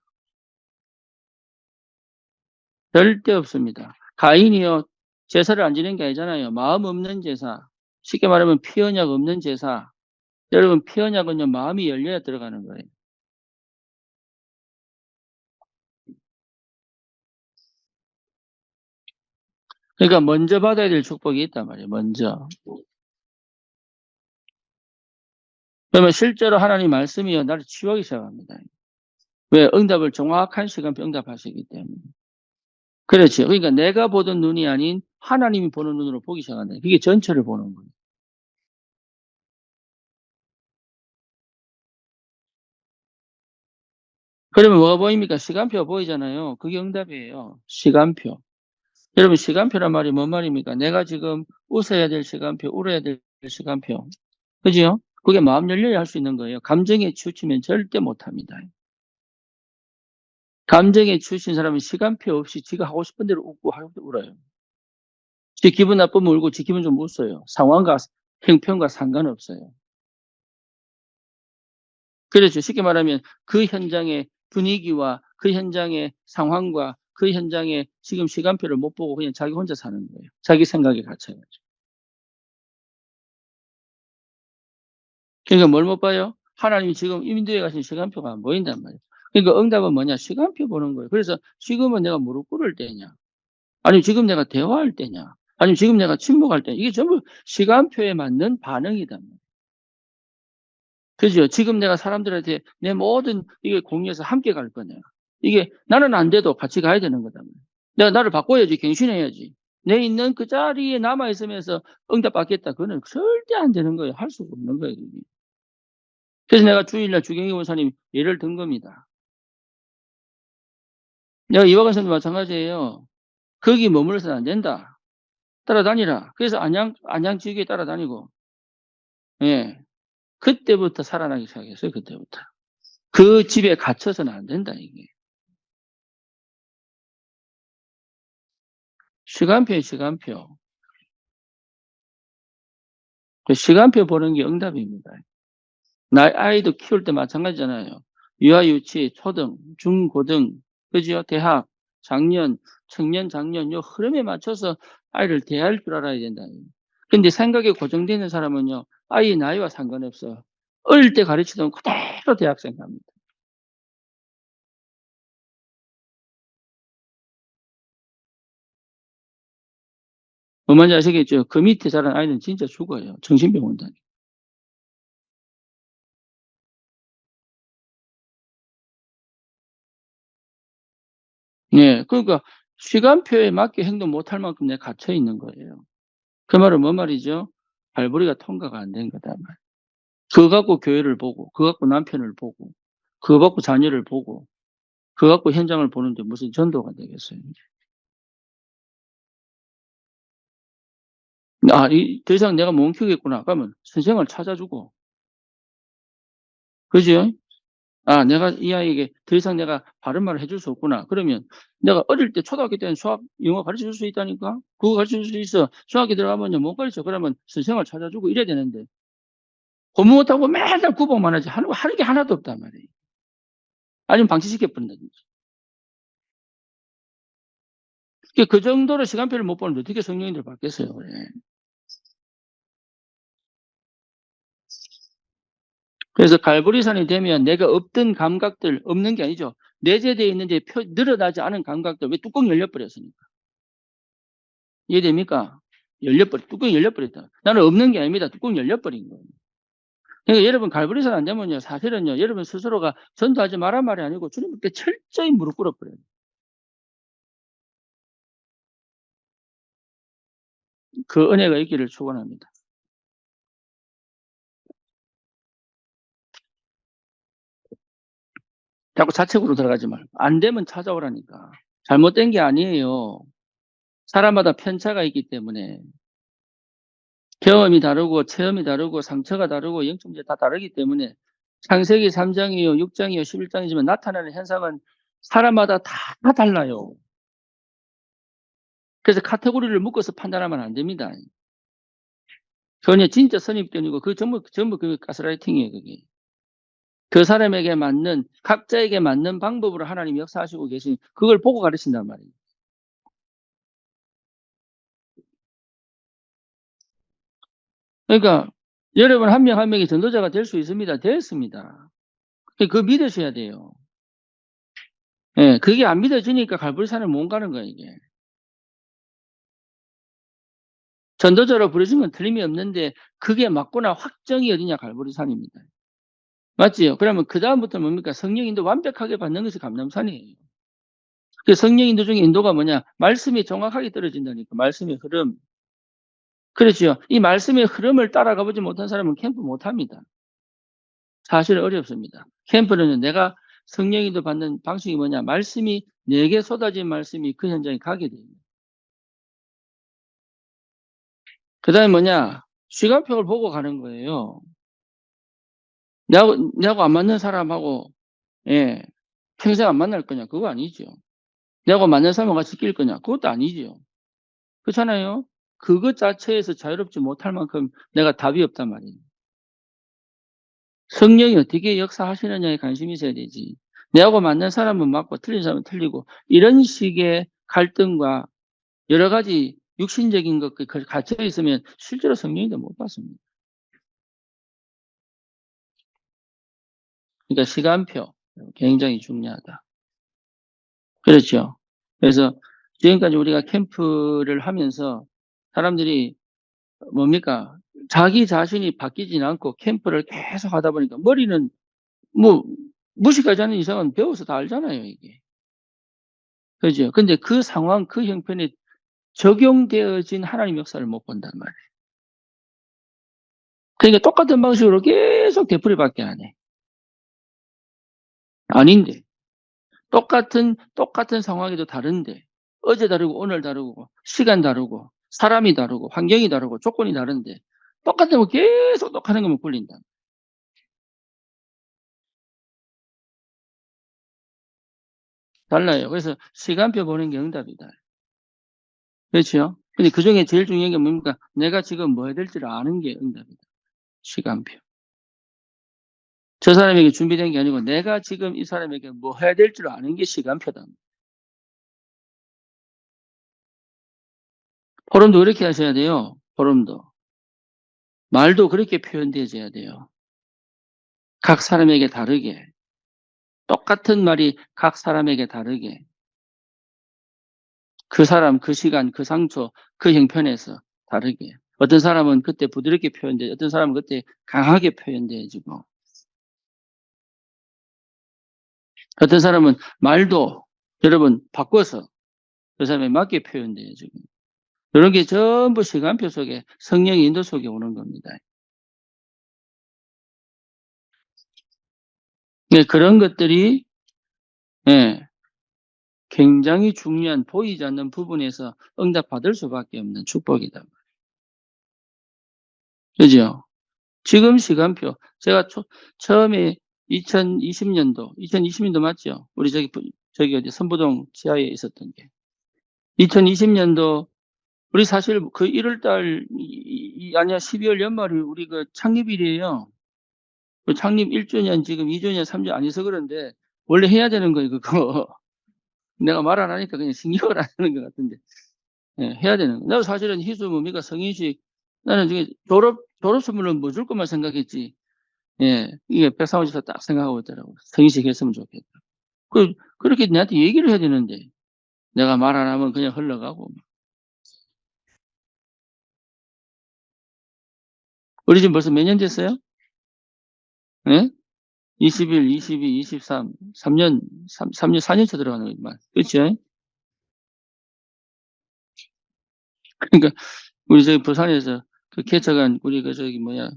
절대 없습니다. 가인이요, 제사를 안 지낸 게 아니잖아요. 마음 없는 제사. 쉽게 말하면 피언약 없는 제사. 여러분, 피언약은요, 마음이 열려야 들어가는 거예요. 그러니까 먼저 받아야 될 축복이 있단 말이에요. 먼저. 그러면 실제로 하나님 말씀이요, 나를 치유하기 시작합니다. 왜? 응답을 정확한 시간표 응답하시기 때문에. 그렇죠. 그러니까 내가 보던 눈이 아닌 하나님이 보는 눈으로 보기 시작한다. 그게 전체를 보는 거예요. 그러면 뭐가 보입니까? 시간표가 보이잖아요. 그게 응답이에요. 시간표. 여러분, 시간표란 말이 뭔 말입니까? 내가 지금 웃어야 될 시간표, 울어야 될 시간표. 그죠? 그게 마음 열려야 할 수 있는 거예요. 감정에 치우치면 절대 못 합니다. 감정에 치우친 사람은 시간표 없이 지가 하고 싶은 대로 웃고 하고 울어요. 지 기분 나쁘면 울고 지 기분 좀 웃어요. 상황과 형편과 상관없어요. 그렇죠. 쉽게 말하면 그 현장의 분위기와 그 현장의 상황과 그 현장의 지금 시간표를 못 보고 그냥 자기 혼자 사는 거예요. 자기 생각에 갇혀가지고. 그러니까 뭘 못 봐요? 하나님이 지금 인도에 가신 시간표가 안 보인단 말이에요. 그러니까 응답은 뭐냐? 시간표 보는 거예요. 그래서 지금은 내가 무릎 꿇을 때냐? 아니면 지금 내가 대화할 때냐? 아니면 지금 내가 침묵할 때냐? 이게 전부 시간표에 맞는 반응이단 말이에요. 그죠? 지금 내가 사람들한테 내 모든 이게 공유해서 함께 갈 거냐. 이게 나는 안 돼도 같이 가야 되는 거다. 내가 나를 바꿔야지, 갱신해야지. 내 있는 그 자리에 남아있으면서 응답받겠다. 그거는 절대 안 되는 거예요. 할 수가 없는 거예요. 그게. 그래서 내가 주일날 주경희 원사님 예를 든 겁니다. 내가 이화관 선생도 마찬가지예요. 거기 머물러서는 안 된다. 따라다니라. 그래서 안양지교에 따라다니고, 예. 그때부터 살아나기 시작했어요. 그때부터. 그 집에 갇혀서는 안 된다, 이게. 시간표에 시간표. 그 시간표 보는 게 응답입니다. 나 아이도 키울 때 마찬가지잖아요. 유아, 유치, 초등, 중, 고등, 그죠? 대학. 작년, 청년, 장년 요 흐름에 맞춰서 아이를 대할 줄 알아야 된다. 근데 생각이 고정되어 있는 사람은요, 아이 나이와 상관없어. 어릴 때 가르치던 그대로 대학생 갑니다. 뭐 뭔지 아시겠죠? 그 밑에 자란 아이는 진짜 죽어요. 정신병원 다니. 네, 그러니까 시간표에 맞게 행동 못할 만큼 내가 갇혀 있는 거예요. 그 말은 뭔 말이죠? 발버리가 통과가 안 된 거다 말. 그거 갖고 교회를 보고, 그거 갖고 남편을 보고, 그거 갖고 자녀를 보고, 그거 갖고 현장을 보는데 무슨 전도가 되겠어요? 아, 더 이상 내가 못 키우겠구나. 그러면 선생을 찾아주고, 그죠? 아, 내가 이 아이에게 더 이상 내가 바른 말을 해줄 수 없구나. 그러면 내가 어릴 때 초등학교 때는 수학, 영어 가르쳐 줄 수 있다니까? 그거 가르쳐 줄 수 있어. 중학교 들어가면 못 가르쳐. 그러면 선생을 찾아주고 이래야 되는데, 공부 못하고 맨날 구박만 하지. 하는 게 하나도 없단 말이에요. 아니면 방치시켜버린다든지. 그 정도로 시간표를 못 보는데 어떻게 성령님들 받겠어요, 그래. 그래서 갈보리산이 되면 내가 없던 감각들, 없는 게 아니죠. 내재되어 있는데 늘어나지 않은 감각들, 왜 뚜껑이 열려버렸으니까. 이해됩니까? 뚜껑이 열려버렸다. 나는 없는 게 아닙니다. 뚜껑이 열려버린 거예요. 그러니까 여러분 갈보리산 안 되면요, 사실은요, 여러분 스스로가 전도하지 말란 말이 아니고 주님께 철저히 무릎 꿇어버려요. 그 은혜가 있기를 축원합니다. 자꾸 자책으로 들어가지 말고. 안 되면 찾아오라니까. 잘못된 게 아니에요. 사람마다 편차가 있기 때문에. 경험이 다르고 체험이 다르고 상처가 다르고 영적 문제 다 다르기 때문에 창세기 3장이요 6장이요 11장이지만 나타나는 현상은 사람마다 다 달라요. 그래서 카테고리를 묶어서 판단하면 안 됩니다. 전혀 진짜 선입견이고 그 전부 그 가스라이팅이에요. 그게. 그 사람에게 맞는 각자에게 맞는 방법으로 하나님 역사하시고 계신 그걸 보고 가르친단 말이에요. 그러니까 여러분 한 명 한 명이 전도자가 될 수 있습니다. 되었습니다. 그거 믿으셔야 돼요. 예, 그게 안 믿어지니까 갈보리산을 못 가는 거예요, 이게. 전도자로 부르신 건 틀림이 없는데 그게 맞구나 확정이 어디냐 갈보리산입니다. 맞지요? 그러면 그다음부터 뭡니까? 성령 인도 완벽하게 받는 것이 감람산이에요. 그 성령 인도 중에 인도가 뭐냐? 말씀이 정확하게 떨어진다니까. 말씀의 흐름. 그렇죠. 이 말씀의 흐름을 따라가 보지 못한 사람은 캠프 못 합니다. 사실 어렵습니다. 캠프는 내가 성령 인도 받는 방식이 뭐냐? 말씀이 내게 쏟아진 말씀이 그 현장에 가게 됩니다. 그다음에 뭐냐? 시간표를 보고 가는 거예요. 내하고 안 맞는 사람하고, 예, 평생 안 만날 거냐? 그거 아니죠. 내하고 맞는 사람과 같이 낄 거냐? 그것도 아니죠. 그렇잖아요? 그것 자체에서 자유롭지 못할 만큼 내가 답이 없단 말이에요. 성령이 어떻게 역사하시느냐에 관심이 있어야 되지. 내하고 맞는 사람은 맞고 틀린 사람은 틀리고 이런 식의 갈등과 여러 가지 육신적인 것 갇혀 있으면 실제로 성령님도 못 받습니다. 그러니까 시간표 굉장히 중요하다. 그렇죠. 그래서 지금까지 우리가 캠프를 하면서 사람들이 뭡니까? 자기 자신이 바뀌진 않고 캠프를 계속 하다 보니까 머리는 뭐 무식하지 않은 이상은 배워서 다 알잖아요, 이게. 그죠? 근데 그 상황, 그 형편에 적용되어진 하나님 역사를 못 본단 말이에요. 그러니까 똑같은 방식으로 계속 되풀이밖에 안 해. 아닌데. 똑같은 상황에도 다른데. 어제 다르고 오늘 다르고 시간 다르고 사람이 다르고 환경이 다르고 조건이 다른데 똑같은 거 계속 똑같은 거만 굴린다. 달라요. 그래서 시간표 보는 게 응답이다. 그렇죠? 근데 그 중에 제일 중요한 게 뭡니까? 내가 지금 뭐 해야 될지를 아는 게 응답이다. 시간표. 저 사람에게 준비된 게 아니고 내가 지금 이 사람에게 뭐 해야 될 줄 아는 게 시간표다. 포럼도 그렇게 하셔야 돼요. 포럼도. 말도 그렇게 표현되어야 돼요. 각 사람에게 다르게. 똑같은 말이 각 사람에게 다르게. 그 사람, 그 시간, 그 상처, 그 형편에서 다르게. 어떤 사람은 그때 부드럽게 표현돼, 어떤 사람은 그때 강하게 표현돼지고, 어떤 사람은 말도 여러분 바꿔서 그 사람에 맞게 표현돼지고, 이런 게 전부 시간표 속에 성령의 인도 속에 오는 겁니다. 네, 그런 것들이 예, 굉장히 중요한 보이지 않는 부분에서 응답받을 수밖에 없는 축복이다. 그죠? 지금 시간표 제가 처음에 2020년도 맞죠? 우리 저기 어디 선부동 지하에 있었던 게 2020년도 우리 사실 그 1월 달 아니야 12월 연말이 우리 그 창립일이에요. 그 창립 1주년 지금 2주년 3주년 아니서 그런데 원래 해야 되는 거예요 그거. 내가 말 안 하니까 그냥 신경을 안 하는 것 같은데 예, 해야 되는 거. 나도 사실은 희수무미가 성인식 나는 지금 졸업 선물은 뭐 줄 것만 생각했지. 예, 이게 백상호지사 딱 생각하고 있더라고. 성인식 했으면 좋겠다. 그렇게 내한테 얘기를 해야 되는데, 내가 말 안 하면 그냥 흘러가고. 우리 지금 벌써 몇 년 됐어요? 예? 21, 22, 23, 3년, 3년, 4년차 들어가는 거지만. 그치? 그러니까, 우리 저기 부산에서 그 개척한 우리 그 저기 뭐야,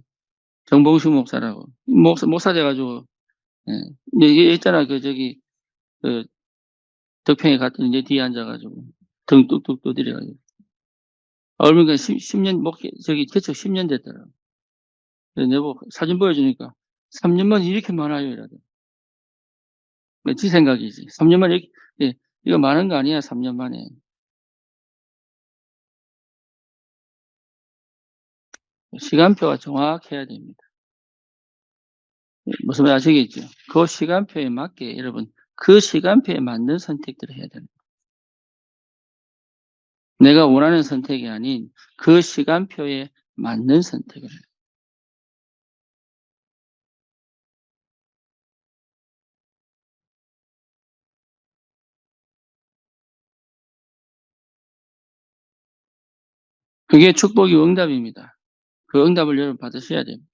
정봉수 목사라고. 목사 돼가지고, 예. 근데 이게 있잖아, 그 저기, 그 덕평에 갔더니 내 뒤에 앉아가지고, 등 뚝뚝 두드려가지고. 얼마 전 10년, 저기 개척 10년 됐더라. 그래서 내가 사진 보여주니까 3년 만에 이렇게 많아요, 이러더라. 지 생각이지. 3년 만에 이렇게, 예, 이거 많은 거 아니야, 3년 만에. 시간표가 정확해야 됩니다. 무슨 말 아시겠죠? 그 시간표에 맞게 여러분, 그 시간표에 맞는 선택들을 해야 됩니다. 내가 원하는 선택이 아닌 그 시간표에 맞는 선택을 해요. 그게 축복이 응답입니다. 그 응답을 여러분 받으셔야 됩니다.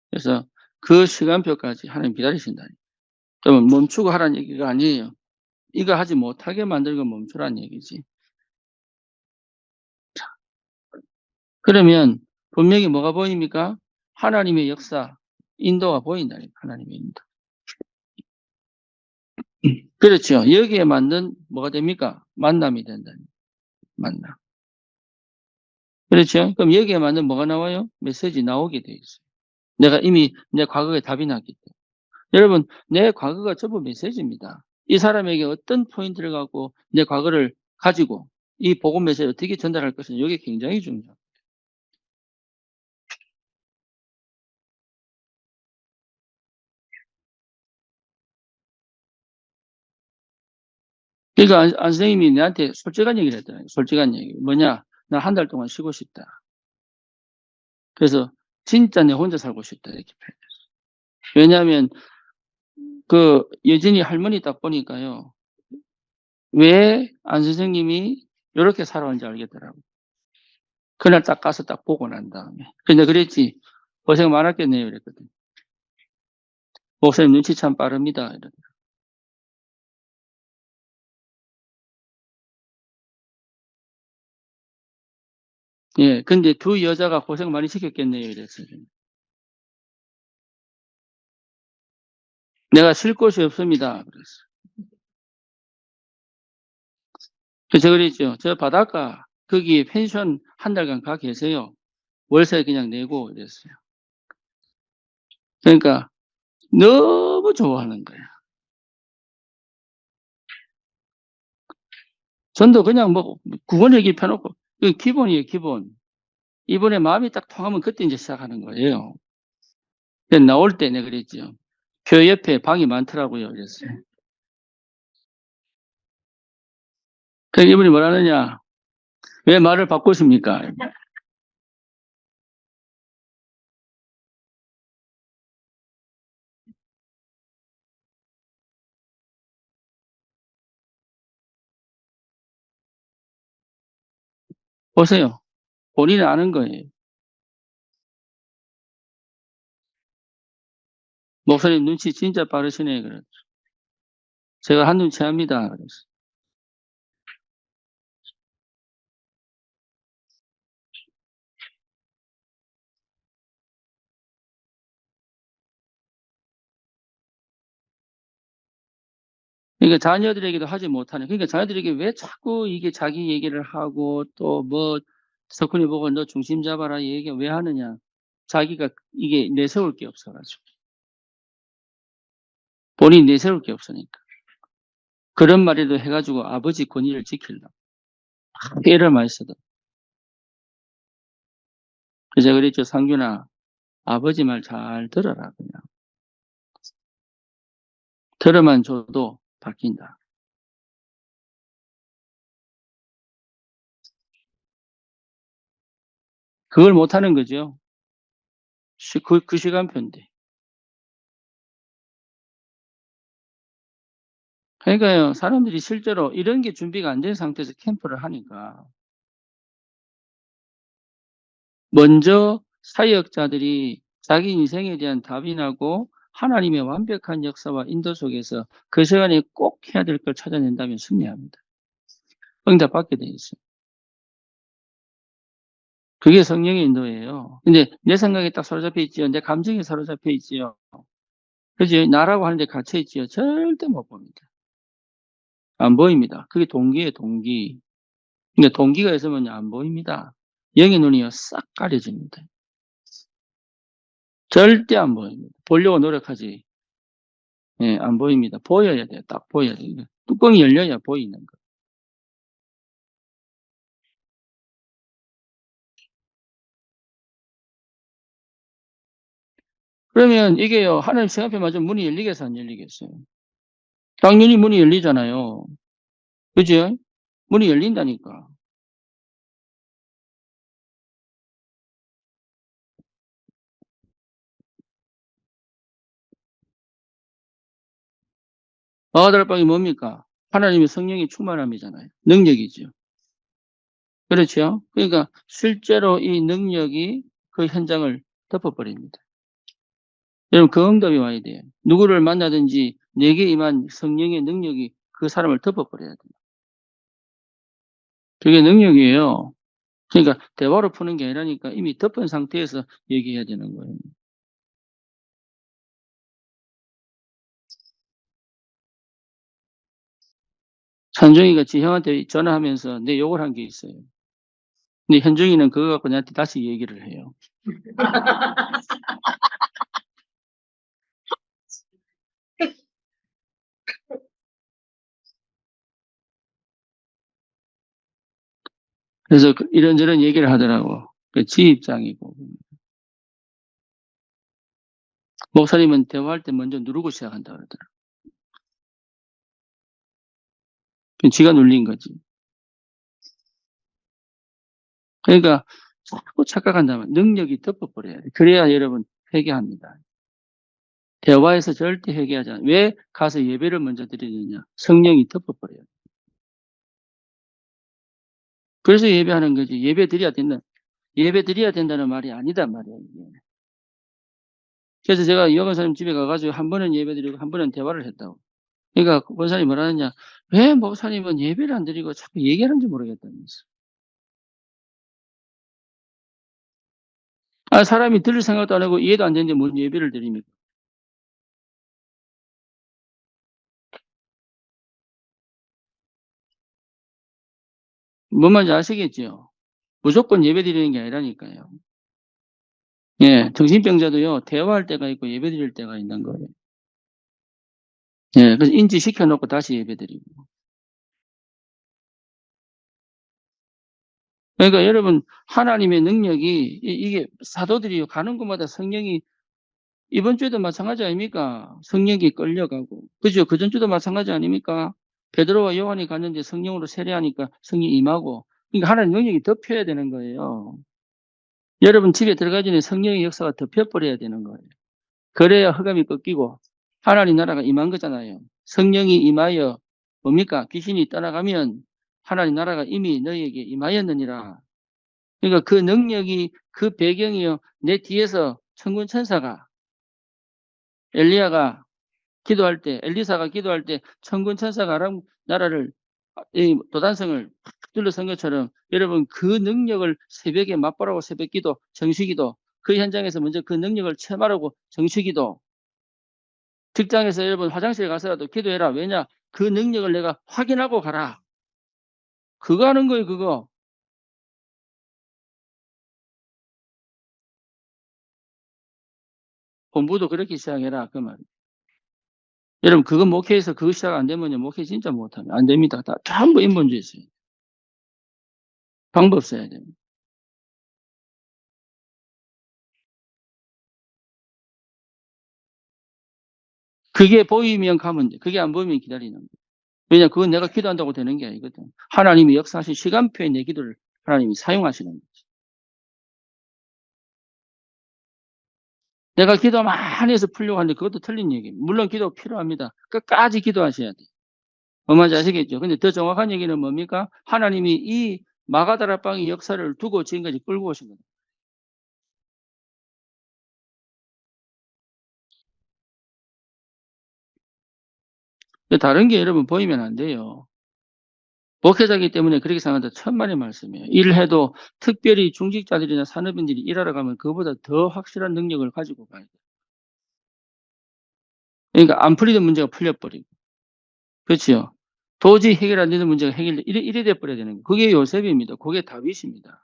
그래서 그 시간표까지 하나님 기다리신다. 그러면 멈추고 하라는 얘기가 아니에요. 이거 하지 못하게 만들고 멈추라는 얘기지. 그러면 분명히 뭐가 보입니까? 하나님의 역사, 인도가 보인다니까, 하나님의 인도. 그렇죠. 여기에 맞는 뭐가 됩니까? 만남이 된다니, 만남. 그렇죠. 그럼 여기에 맞는 뭐가 나와요? 메시지 나오게 돼 있어요. 내가 이미 내 과거에 답이 났기 때문에. 여러분, 내 과거가 전부 메시지입니다. 이 사람에게 어떤 포인트를 갖고 내 과거를 가지고 이 복음 메시지를 어떻게 전달할 것인지 이게 굉장히 중요해요. 그러니까 안 선생님이 내한테 솔직한 얘기를 했더라고요. 솔직한 얘기. 뭐냐? 나 한 달 동안 쉬고 싶다. 그래서 진짜 내 혼자 살고 싶다. 이렇게 표현했어요. 왜냐하면 그 여진이 할머니 딱 보니까요. 왜 안 선생님이 이렇게 살아왔는지 알겠더라고요. 그날 딱 가서 딱 보고 난 다음에. 근데 그랬지. 고생 많았겠네요. 이랬거든. 목사님 눈치 참 빠릅니다. 이러더라고요. 예. 근데 두 여자가 고생 많이 시켰겠네요. 이랬어요. 내가 쉴 곳이 없습니다. 그랬어요. 그래서 그랬죠. 저 바닷가 거기 펜션 한 달간 가 계세요. 월세 그냥 내고 이랬어요. 그러니까 너무 좋아하는 거야. 전도 그냥 뭐 구원 얘기 펴놓고 그 기본이에요, 기본. 이번에 마음이 딱 통하면 그때 이제 시작하는 거예요. 근데 나올 때 내가 그랬죠. 교 옆에 방이 많더라고요. 그랬어요. 그러니까 이분이 뭐라느냐. 왜 말을 바꾸십니까? 보세요. 본인이 아는 거예요. 목사님 눈치 진짜 빠르시네. 그래. 제가 한눈 채합니다. 그래서. 그러니까 자녀들에게도 하지 못하는. 그러니까 자녀들에게 왜 자꾸 이게 자기 얘기를 하고 또 뭐 석훈이 보고 너 중심 잡아라 얘기 왜 하느냐. 자기가 이게 내세울 게 없어가지고. 본인이 내세울 게 없으니까. 그런 말이라도 해가지고 아버지 권위를 지키려고. 애를 많이 쓰다. 그래서 제가 그랬죠. 상균아, 아버지 말 잘 들어라. 그냥. 들어만 줘도 바뀐다. 그걸 못하는 거죠. 그 시간표인데. 그러니까요, 사람들이 실제로 이런 게 준비가 안 된 상태에서 캠프를 하니까, 먼저 사역자들이 자기 인생에 대한 답이나고 하나님의 완벽한 역사와 인도 속에서 그 시간에 꼭 해야 될 걸 찾아낸다면 승리합니다. 응답받게 돼 있어요. 그게 성령의 인도예요. 근데 내 생각에 딱 사로잡혀 있지요. 내 감정에 사로잡혀 있지요. 그죠? 나라고 하는데 갇혀 있지요. 절대 못 봅니다. 안 보입니다. 그게 동기예요, 동기. 근데 동기가 있으면 안 보입니다. 영의 눈이요, 싹 가려집니다. 절대 안 보입니다. 보려고 노력하지. 예, 안 보입니다. 보여야 돼요. 딱 보여야 돼요. 뚜껑이 열려야 보이는 거. 그러면 이게요, 하나님 시간표 맞으면 문이 열리겠어, 안 열리겠어요? 당연히 문이 열리잖아요. 그죠? 문이 열린다니까. 마가다락방이 뭡니까? 하나님의 성령이 충만함이잖아요. 능력이죠. 그렇죠? 그러니까 실제로 이 능력이 그 현장을 덮어버립니다. 여러분, 그 응답이 와야 돼요. 누구를 만나든지 내게 임한 성령의 능력이 그 사람을 덮어버려야 돼요. 그게 능력이에요. 그러니까 대화로 푸는 게 아니라니까 이미 덮은 상태에서 얘기해야 되는 거예요. 현종이가 지형한테 전화하면서 내 욕을 한 게 있어요. 근데 현종이는 그거 갖고 나한테 다시 얘기를 해요. 그래서 이런저런 얘기를 하더라고. 지 입장이고. 목사님은 대화할 때 먼저 누르고 시작한다 그러더라고. 지가 눌린 거지. 그러니까 자꾸 착각한다면 능력이 덮어버려야 돼. 그래야 여러분 회개합니다. 대화에서 절대 회개하지 않아요. 왜 가서 예배를 먼저 드리느냐. 성령이 덮어버려요. 그래서 예배하는 거지. 예배 드려야 된다. 예배 드려야 된다는 말이 아니단 말이에요. 이게. 그래서 제가 이 권사님 집에 가가지고 한 번은 예배 드리고 한 번은 대화를 했다고. 그러니까 권사님이 뭐라 하느냐. 왜 목사님은 예배를 안 드리고 자꾸 얘기하는지 모르겠다면서. 아, 사람이 들을 생각도 안 하고 이해도 안 되는데 뭔 예배를 드립니까? 뭔 말인지 아시겠죠? 무조건 예배 드리는 게 아니라니까요. 예, 정신병자도요, 대화할 때가 있고 예배 드릴 때가 있는 거예요. 예, 그래서 인지시켜 놓고 다시 예배 드리고. 그러니까 여러분, 하나님의 능력이, 이게 사도들이 가는 곳마다 성령이, 이번 주에도 마찬가지 아닙니까? 성령이 끌려가고. 그죠? 그전 주도 마찬가지 아닙니까? 베드로와 요한이 갔는데 성령으로 세례하니까 성령이 임하고, 그러니까 하나님 능력이 덮여야 되는 거예요. 여러분 집에 들어가기 전에 성령의 역사가 덮여버려야 되는 거예요. 그래야 흑암이 꺾이고 하나님 나라가 임한 거잖아요. 성령이 임하여 뭡니까? 귀신이 떠나가면 하나님 나라가 이미 너희에게 임하였느니라. 그러니까 그 능력이 그 배경이요. 내 뒤에서 천군 천사가 엘리야가 기도할 때 엘리사가 기도할 때 천군 천사가 아람 나라를 이 도단성을 둘러선 것처럼 여러분 그 능력을 새벽에 맛보라고 새벽기도 정시기도 그 현장에서 먼저 그 능력을 체험하라고 정시기도 직장에서 여러분 화장실 가서라도 기도해라. 왜냐? 그 능력을 내가 확인하고 가라. 그거 하는 거예요, 그거. 공부도 그렇게 시작해라. 그 말. 여러분, 그거 목회에서 그거 시작 안 되면요, 목회 진짜 못하면 안 됩니다. 다 전부 인본주의 있어요. 방법 써야 됩니다. 그게 보이면 가면 돼. 그게 안 보이면 기다리는 거예요. 왜냐, 그건 내가 기도한다고 되는 게 아니거든. 하나님이 역사하신 시간표에 내 기도를 하나님이 사용하시는 거지. 내가 기도 많이 해서 풀려고 하는데 그것도 틀린 얘기입니다. 물론 기도 필요합니다. 끝까지 기도하셔야 돼요. 뭔지 아시겠죠? 근데 더 정확한 얘기는 뭡니까? 하나님이 이 마가다락방의 역사를 두고 지금까지 끌고 오신 겁니다. 다른 게 여러분 보이면 안 돼요. 목회자이기 때문에 그렇게 생각한다. 천만의 말씀이에요. 일을 해도 특별히 중직자들이나 산업인들이 일하러 가면 그보다 더 확실한 능력을 가지고 가야 돼요. 그러니까 안 풀리던 문제가 풀려버리고. 그렇지요? 도저히 해결 안 되는 문제가 이래 돼버려야 되는 거예요. 그게 요셉입니다. 그게 다윗입니다.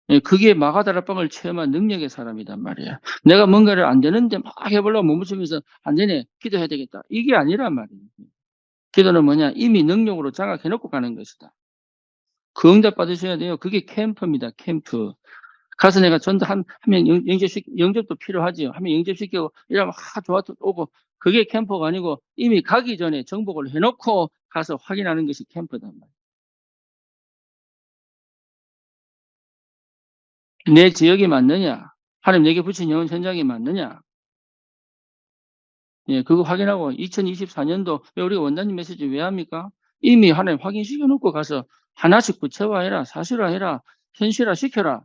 예, 그게 마가다락방을 체험한 능력의 사람이란 말이야. 내가 뭔가를 안 되는데 막 해보려고 몸부림치면서 안 되네. 기도해야 되겠다. 이게 아니란 말이에요. 기도는 뭐냐? 이미 능력으로 장악해놓고 가는 것이다. 그 응답 받으셔야 돼요. 그게 캠프입니다. 캠프. 가서 내가 전도 하면 영접도 필요하지요. 하면 영접시키고 이러면 좋아 오고 그게 캠프가 아니고 이미 가기 전에 정복을 해놓고 가서 확인하는 것이 캠프단 말이에요. 내 지역이 맞느냐? 하나님 내게 붙인 영혼 현장이 맞느냐? 예, 그거 확인하고 2024년도 우리 원장님 메시지 왜 합니까? 이미 하나님 확인시켜 놓고 가서 하나씩 구체화해라, 사실화해라, 현실화 시켜라.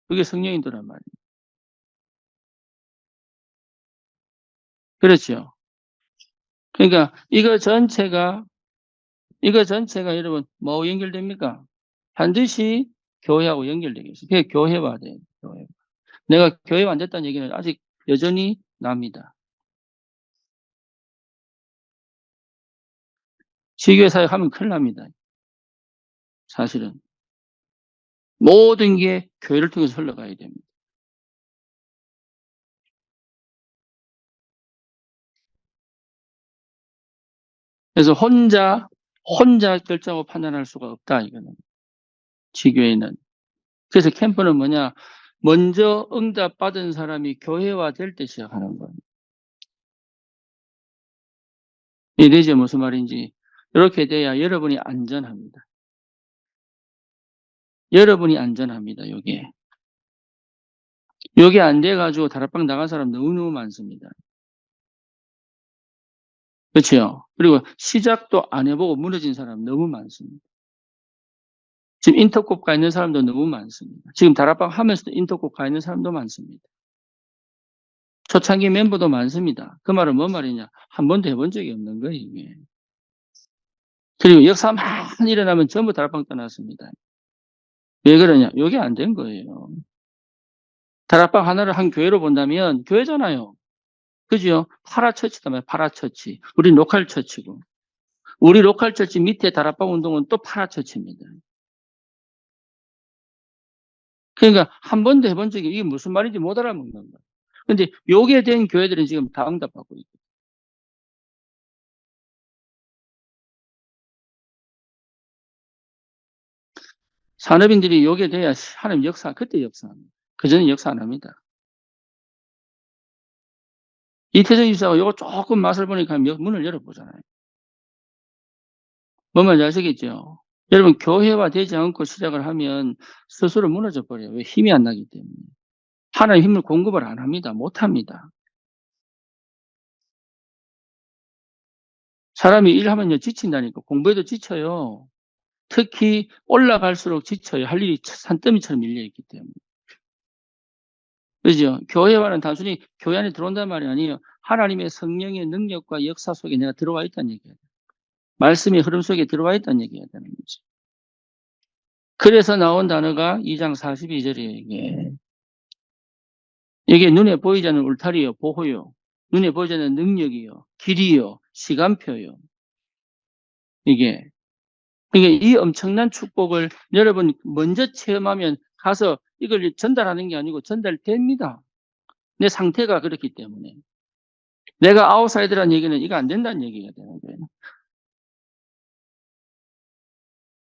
그게 성령인들란 말이에요. 그렇죠. 그러니까 이거 전체가 여러분 뭐 연결됩니까? 반드시 교회하고 연결되겠어요. 그게 교회화 돼요. 교회. 내가 교회화 안 됐다는 얘기는 아직 여전히 납니다. 시교회 사역하면 큰일 납니다. 사실은. 모든 게 교회를 통해서 흘러가야 됩니다. 그래서 혼자 결정하고 판단할 수가 없다, 이거는. 지교회는. 그래서 캠프는 뭐냐? 먼저 응답 받은 사람이 교회화 될 때 시작하는 거예요. 이래지 무슨 말인지. 이렇게 돼야 여러분이 안전합니다. 여러분이 안전합니다, 요게. 요게 안 돼가지고 다락방 나간 사람 너무너무 많습니다. 그렇죠? 그리고 시작도 안 해보고 무너진 사람 너무 많습니다. 지금 인터콥 가 있는 사람도 너무 많습니다. 지금 다락방 하면서도 인터콥 가 있는 사람도 많습니다. 초창기 멤버도 많습니다. 그 말은 뭔 말이냐? 한 번도 해본 적이 없는 거예요, 이게. 그리고 역사 많이 일어나면 전부 다락방 떠났습니다. 왜 그러냐? 이게 안 된 거예요. 다락방 하나를 한 교회로 본다면 교회잖아요. 그죠? 파라처치다 말이에요. 파라처치. 우리 로컬 처치고. 우리 로컬 처치 밑에 다락방 운동은 또 파라처치입니다. 그러니까 한 번도 해본 적이 이게 무슨 말인지 못 알아먹는 거예요. 근데 요게 된 교회들은 지금 다 응답받고 있고. 산업인들이 요게 돼야 하나님 역사, 그때 역사합니다. 그전에 역사 안 합니다. 이태정 집사가 요거 조금 맛을 보니까 문을 열어보잖아요. 뭔 말인지 아시겠죠? 여러분, 교회화 되지 않고 시작을 하면 스스로 무너져 버려요. 왜? 힘이 안 나기 때문에. 하나님 힘을 공급을 안 합니다. 못 합니다. 사람이 일하면요, 지친다니까. 공부해도 지쳐요. 특히 올라갈수록 지쳐요. 할 일이 산더미처럼 밀려있기 때문에. 그죠? 교회와는 단순히 교회 안에 들어온다는 말이 아니에요. 하나님의 성령의 능력과 역사 속에 내가 들어와 있다는 얘기예요. 말씀의 흐름 속에 들어와 있다는 얘기가 되는 거죠. 그래서 나온 단어가 2장 42절이에요, 이게. 이게 눈에 보이지 않는 울타리요, 보호요. 눈에 보이지 않는 능력이요, 길이요, 시간표요. 이게. 이게 이 엄청난 축복을 여러분 먼저 체험하면 가서 이걸 전달하는 게 아니고 전달됩니다. 내 상태가 그렇기 때문에. 내가 아웃사이드라는 얘기는 이거 안 된다는 얘기가 되는 거예요.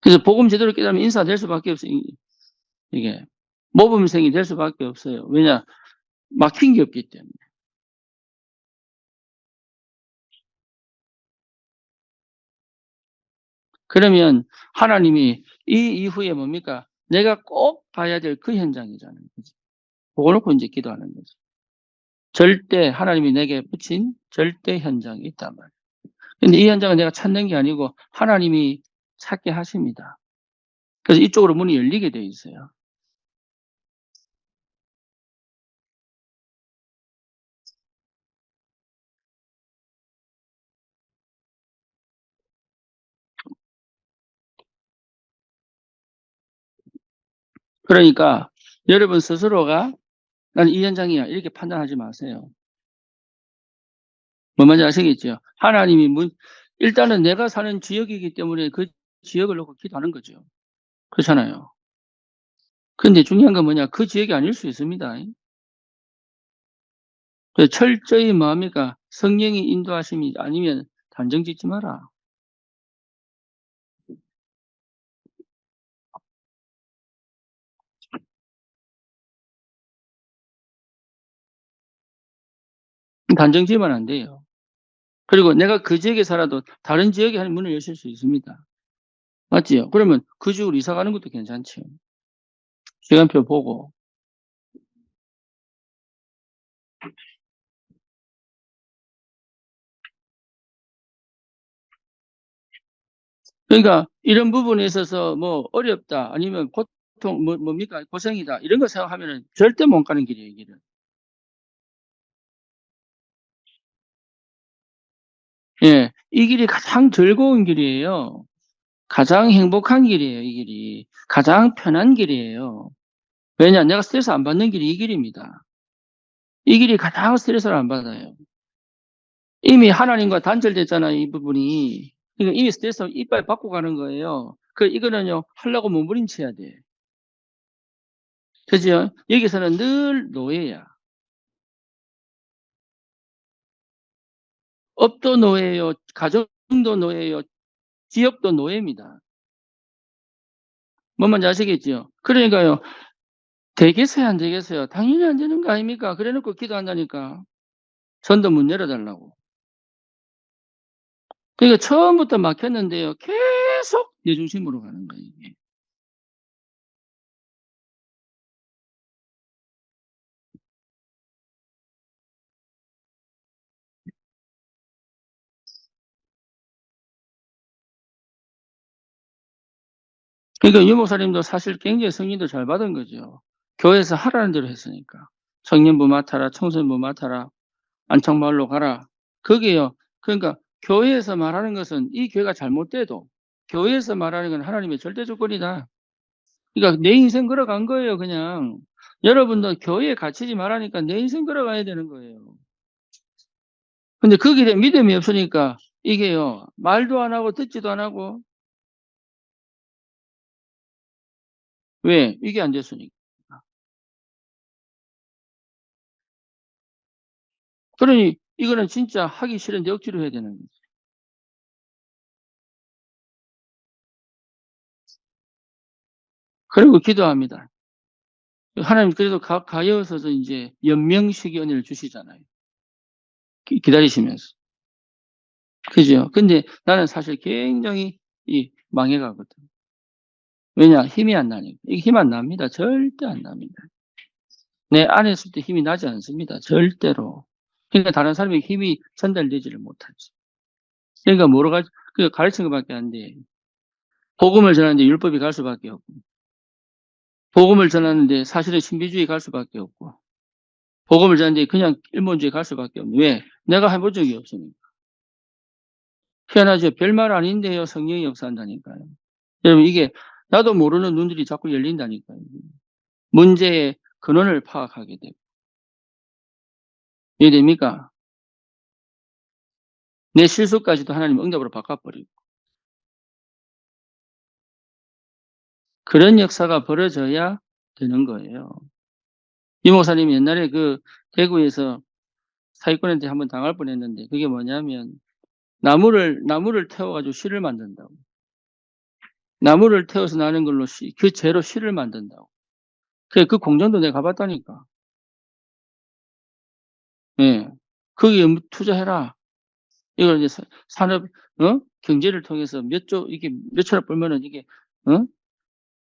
그래서 복음 제대로 깨달으면 인사될 수밖에 없어요. 이게. 모범생이 될 수밖에 없어요. 왜냐? 막힌 게 없기 때문에. 그러면 하나님이 이 이후에 뭡니까? 내가 꼭 봐야 될 그 현장이잖아요. 그죠? 그거 놓고 이제 기도하는 거죠. 절대 하나님이 내게 붙인 절대 현장이 있단 말이에요. 근데 이 현장은 내가 찾는 게 아니고 하나님이 찾게 하십니다. 그래서 이쪽으로 문이 열리게 돼 있어요. 그러니까 여러분 스스로가 나는 이 현장이야 이렇게 판단하지 마세요. 뭔 말인지 아시겠죠? 하나님이 일단은 내가 사는 지역이기 때문에 그 지역을 놓고 기도하는 거죠. 그렇잖아요. 근데 중요한 건 뭐냐? 그 지역이 아닐 수 있습니다. 그래서 철저히 뭡니까? 성령이 인도하심이 아니면 단정 짓지 마라. 단정 지으면 안 돼요. 그리고 내가 그 지역에 살아도 다른 지역에 한 문을 여실 수 있습니다. 맞지요? 그러면 그 지역으로 이사 가는 것도 괜찮죠. 시간표 보고. 그러니까 이런 부분에 있어서 뭐 어렵다 아니면 고통 뭡니까 고생이다 이런 거 생각하면은 절대 못 가는 길이에요, 이 길은. 예, 이 길이 가장 즐거운 길이에요. 가장 행복한 길이에요, 이 길이. 가장 편한 길이에요. 왜냐, 내가 스트레스 안 받는 길이 이 길입니다. 이 길이 가장 스트레스를 안 받아요. 이미 하나님과 단절됐잖아요, 이 부분이. 그러니까 이미 스트레스 이빨 받고 가는 거예요. 이거는요, 하려고 몸부림쳐야 돼. 그죠? 여기서는 늘 노예야. 업도 노예요, 가정도 노예요, 지역도 노예입니다. 뭔 말인지 아시겠죠? 그러니까요, 되겠어요, 안 되겠어요? 당연히 안 되는 거 아닙니까? 그래 놓고 기도한다니까. 전도 문 열어달라고. 그러니까 처음부터 막혔는데요, 계속 내 중심으로 가는 거예요, 이게. 그러니까 유 목사님도 사실 굉장히 승인도 잘 받은 거죠. 교회에서 하라는 대로 했으니까. 청년부 맡아라, 청소년부 맡아라, 안창마을로 가라. 그게요. 그러니까 교회에서 말하는 것은 이 교회가 잘못돼도 교회에서 말하는 건 하나님의 절대 조건이다. 그러니까 내 인생 걸어간 거예요, 그냥. 여러분도 교회에 갇히지 말라니까 내 인생 걸어가야 되는 거예요. 근데 그 길에 믿음이 없으니까 이게요. 말도 안 하고 듣지도 안 하고 왜? 이게 안 됐으니까. 그러니 이거는 진짜 하기 싫은데 억지로 해야 되는 거죠. 그리고 기도합니다. 하나님 그래도 가여서서 이제 연명식의 은혜를 주시잖아요. 기다리시면서. 그죠? 근데 나는 사실 굉장히 이 망해가거든. 왜냐? 힘이 안 나니까. 이게 힘 안 납니다. 절대 안 납니다. 내 안에 있을 때 힘이 나지 않습니다. 절대로. 그러니까 다른 사람에게 힘이 전달되지를 못하지. 그러니까 그 가르치는 것밖에 안 돼. 복음을 전하는데 율법이 갈 수밖에 없고, 복음을 전하는데 사실은 신비주의 갈 수밖에 없고, 복음을 전하는데 그냥 일본주의 갈 수밖에 없는. 왜? 내가 해본 적이 없으니까. 희한하죠. 별말 아닌데요. 성령이 역사한다니까요. 여러분, 이게 나도 모르는 눈들이 자꾸 열린다니까요. 문제의 근원을 파악하게 되고. 이해됩니까? 내 실수까지도 하나님 응답으로 바꿔버리고. 그런 역사가 벌어져야 되는 거예요. 이 목사님이 옛날에 그 대구에서 사기꾼한테 한번 당할 뻔했는데 그게 뭐냐면 나무를 태워가지고 실을 만든다고. 나무를 태워서 나는 걸로 그 재로 실을 만든다고. 그 공장도 내가 가봤다니까. 예. 거기에 투자해라. 이걸 이제 산업, 경제를 통해서 이게 몇 천억 벌면은 이게,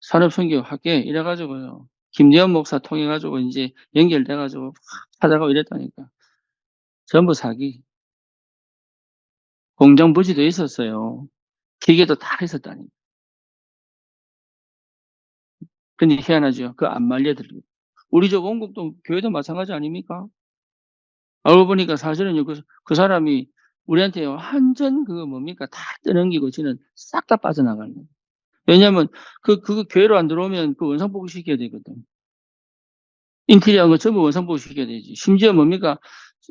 산업 선교할게. 이래가지고요. 김대현 목사 통해가지고 이제 연결돼가지고 찾아가고 이랬다니까. 전부 사기. 공장 부지도 있었어요. 기계도 다 있었다니까. 근데 희한하죠. 그 안 말려들고. 우리 저 원국도 교회도 마찬가지 아닙니까? 알고 보니까 사실은 그 사람이 우리한테 완전 그거 뭡니까? 다 떠넘기고 지는 싹 다 빠져나가는 거예요. 왜냐면 그거 교회로 안 들어오면 그 원상복구 시켜야 되거든. 인테리어 한 거 전부 원상복구 시켜야 되지. 심지어 뭡니까?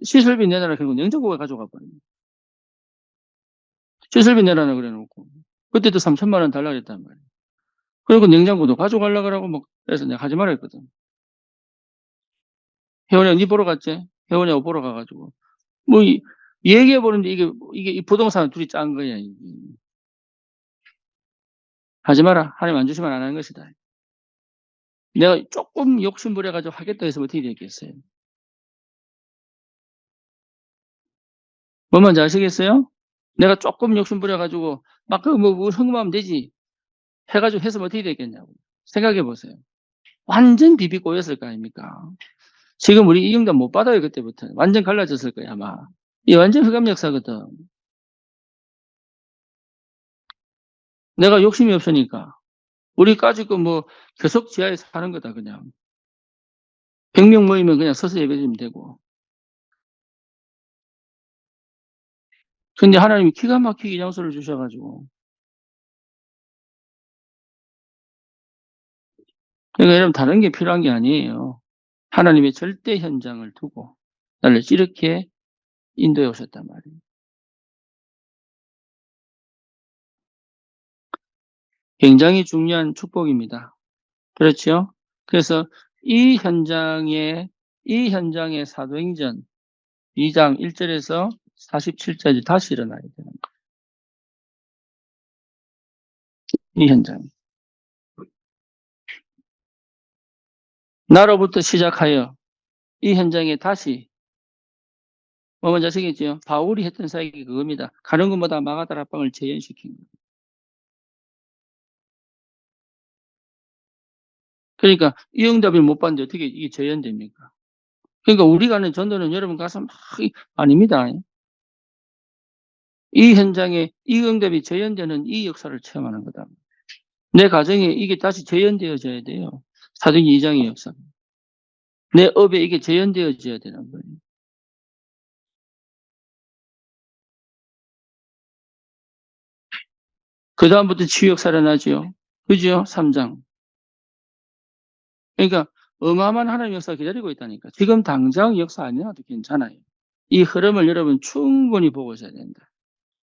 시설비 내놔라 그러고 냉장고가 가져가 버려요. 시설비 내놔라 그래 놓고. 그때도 3천만 원 달라 그랬단 말이에요. 그리고 냉장고도 가져가려고 그러고 뭐 그래서 내가 하지 말라 했거든. 혜원이가 니 보러 갔지? 혜원이하고 보러 가가지고. 뭐, 얘기해 보는데 이게 이 부동산 둘이 짠 거야. 이게. 하지 마라. 하나님 안 주시면 안 하는 것이다. 내가 조금 욕심 부려가지고 하겠다 해서 어떻게 됐겠어요? 뭔 말인지 아시겠어요? 내가 조금 욕심 부려가지고 막 뭐 흥분하면 되지. 해가지고 했으면 어떻게 됐겠냐고. 생각해 보세요. 완전 비비 꼬였을 거 아닙니까? 지금 우리 이응답 못 받아요, 그때부터. 완전 갈라졌을 거야, 아마. 이 완전 흑암 역사거든. 내가 욕심이 없으니까. 우리까지 뭐 계속 지하에 사는 거다, 그냥. 100명 모이면 그냥 서서 예배드리면 되고. 근데 하나님이 기가 막히게 장소를 주셔가지고. 그러니까 여러분, 다른 게 필요한 게 아니에요. 하나님의 절대 현장을 두고 나를 이렇게 인도해 오셨단 말이에요. 굉장히 중요한 축복입니다. 그렇죠? 그래서 이 현장의 사도행전 2장 1절에서 47절이 다시 일어나야 되는 거예요. 이 현장. 나로부터 시작하여 이 현장에 다시 뭐 먼저 아시겠죠? 바울이 했던 사역이 그겁니다. 가는 것보다 마가다라 빵을 재현시킨 거예요. 그러니까 이 응답을 못 받는데 어떻게 이게 재현됩니까? 그러니까 우리가 하는 전도는 여러분 가서 막 아닙니다. 이 현장에 이 응답이 재현되는 이 역사를 체험하는 거다. 내 가정에 이게 다시 재현되어져야 돼요. 사도행전 2장의 역사. 내 업에 이게 재현되어져야 되는 거예요. 그 다음부터 치유 역사가 나죠. 그죠? 3장. 그러니까 어마어마한 하나님 역사가 기다리고 있다니까. 지금 당장 역사 안 일어나도 괜찮아요. 이 흐름을 여러분 충분히 보고 있어야 된다.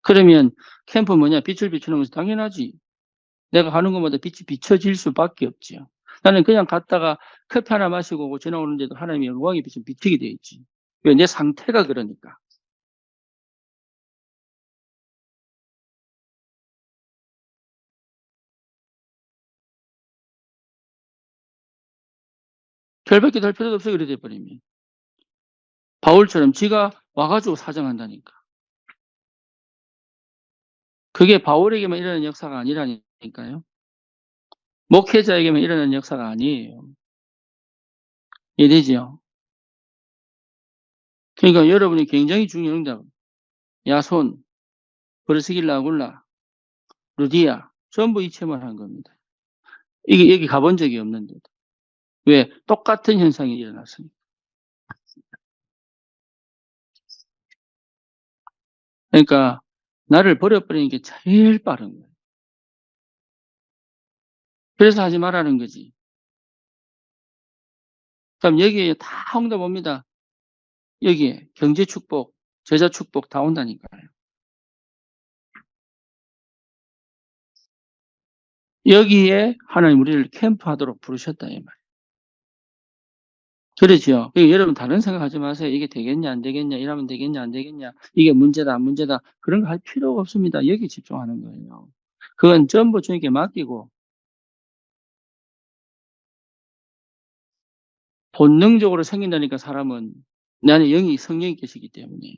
그러면 캠프 뭐냐? 빛을 비추는 것이 당연하지. 내가 가는 것마다 빛이 비춰질 수밖에 없지요. 나는 그냥 갔다가 커피 하나 마시고 오고 지나오는데도 하나님의 영광이 빛이 비치게 돼 있지. 왜? 내 상태가 그러니까. 별밖에 달 필요도 없어 그래 돼버리면. 바울처럼 지가 와가지고 사정한다니까. 그게 바울에게만 일어나는 역사가 아니라니까요. 목회자에게만 일어나는 역사가 아니에요. 이해되죠? 그러니까 여러분이 굉장히 중요한 응답. 야손, 브르스길라, 아굴라, 루디아 전부 이체만 한 겁니다. 이게 여기 가본 적이 없는데 왜? 똑같은 현상이 일어났습니다. 그러니까 나를 버려버리는 게 제일 빠른 거예요. 그래서 하지 말라는 거지. 그럼 여기에 다 응답 옵니다. 여기에 경제 축복, 제자 축복 다 온다니까요. 여기에 하나님 우리를 캠프하도록 부르셨다 이 말. 그렇죠. 그러니까 여러분 다른 생각하지 마세요. 이게 되겠냐 안 되겠냐 이러면 되겠냐 안 되겠냐 이게 문제다 안 문제다 그런 거 할 필요가 없습니다. 여기 집중하는 거예요. 그건 전부 주님께 맡기고 본능적으로 생긴다니까 사람은 내 안에 영이 성령이 계시기 때문에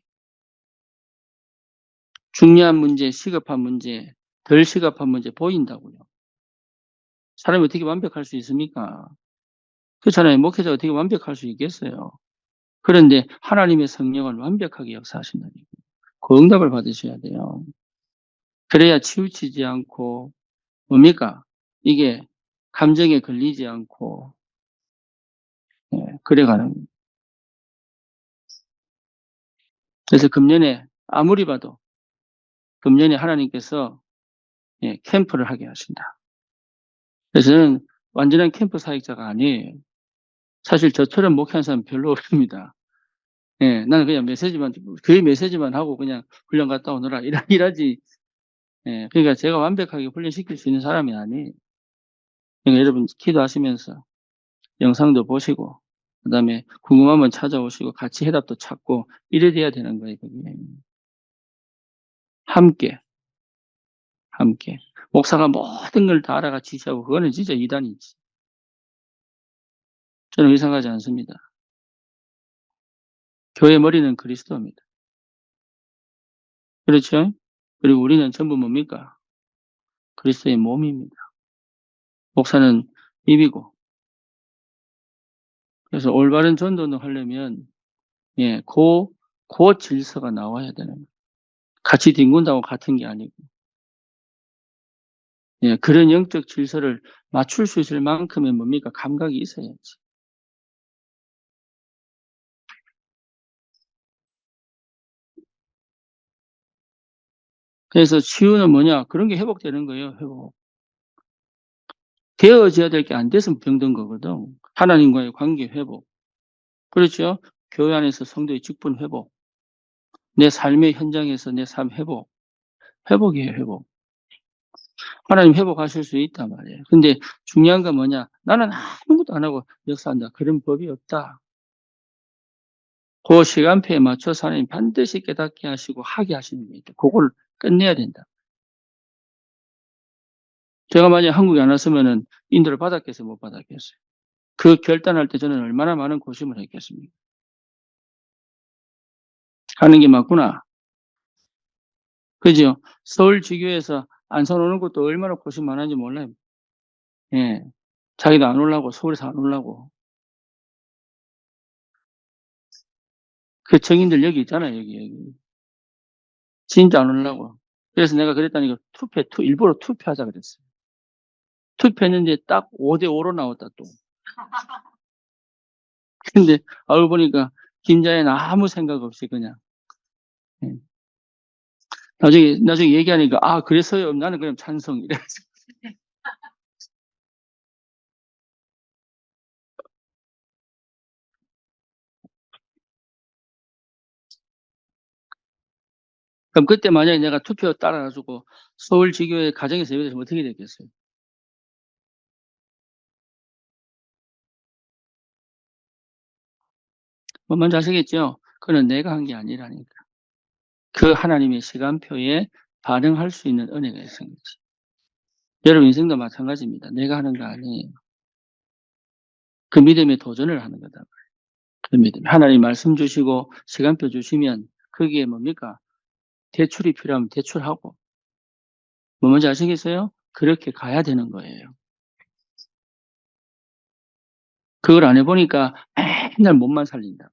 중요한 문제, 시급한 문제, 덜 시급한 문제 보인다고요. 사람이 어떻게 완벽할 수 있습니까? 그렇잖아요. 목회자가 어떻게 완벽할 수 있겠어요? 그런데 하나님의 성령은 완벽하게 역사하신다니까. 그 응답을 받으셔야 돼요. 그래야 치우치지 않고 뭡니까? 이게 감정에 걸리지 않고 그래가는 거예요. 그래서 금년에 아무리 봐도 금년에 하나님께서 캠프를 하게 하신다. 그래서 저는 완전한 캠프 사역자가 아니에요. 사실 저처럼 목회하는 사람 별로 없습니다. 나는 그냥 메시지만 거의 메시지만 하고 그냥 훈련 갔다 오느라 일하지. 그러니까 제가 완벽하게 훈련시킬 수 있는 사람이 아니에요. 그러니까 여러분 기도하시면서 영상도 보시고 그다음에 궁금하면 찾아오시고 같이 해답도 찾고 이래 돼야 되는 거예요. 그게. 함께 함께 목사가 모든 걸 다 알아가 지시하고 그거는 진짜 이단이지. 저는 의상하지 않습니다. 교회 머리는 그리스도입니다. 그렇죠? 그리고 우리는 전부 뭡니까? 그리스도의 몸입니다. 목사는 입이고 그래서 올바른 전도는 하려면 그 질서가 나와야 되는 거예요. 같이 뒹군다고 같은 게 아니고 그런 영적 질서를 맞출 수 있을 만큼의 뭡니까? 감각이 있어야지. 그래서 치유는 뭐냐? 그런 게 회복되는 거예요. 회복. 되어져야 될 게 안 돼서 병든 거거든. 하나님과의 관계 회복. 그렇죠? 교회 안에서 성도의 직분 회복. 내 삶의 현장에서 내 삶 회복. 회복이에요, 회복. 하나님 회복하실 수 있단 말이에요. 근데 중요한 건 뭐냐? 나는 아무것도 안 하고 역사한다. 그런 법이 없다. 그 시간표에 맞춰서 하나님 반드시 깨닫게 하시고 하게 하시는 게 있다. 그걸 끝내야 된다. 제가 만약 한국에 안 왔으면은 인도를 받았겠어요, 못 받았겠어요? 그 결단할 때 저는 얼마나 많은 고심을 했겠습니까? 하는 게 맞구나. 그죠? 서울 지교에서 안산 오는 것도 얼마나 고심 많은지 몰라요. 예. 자기도 안 오려고, 서울에서 안 오려고. 그 청인들 여기 있잖아요, 여기. 진짜 안 오려고. 그래서 내가 그랬다니까 일부러 투표하자 그랬어요. 투표했는데 딱 5대5로 나왔다, 또. 근데 알고 보니까 김자연 아무 생각 없이 그냥. 예. 나중에 얘기하니까, 아, 그래서요. 나는 그냥 찬성. 이래서. 그럼 그때 만약에 내가 투표 따라가지고 서울 지교의 가정에서 예배됐으면 어떻게 됐겠어요? 뭐 뭔지 아시겠죠? 그건 내가 한 게 아니라니까. 그 하나님의 시간표에 반응할 수 있는 은혜가 있은 거지. 여러분 인생도 마찬가지입니다. 내가 하는 거 아니에요. 그 믿음의 도전을 하는 거다. 그 믿음. 하나님 말씀 주시고 시간표 주시면 거기에 뭡니까? 대출이 필요하면 대출하고 뭐 뭔지 아시겠어요? 그렇게 가야 되는 거예요. 그걸 안 해보니까 맨날 몸만 살린다.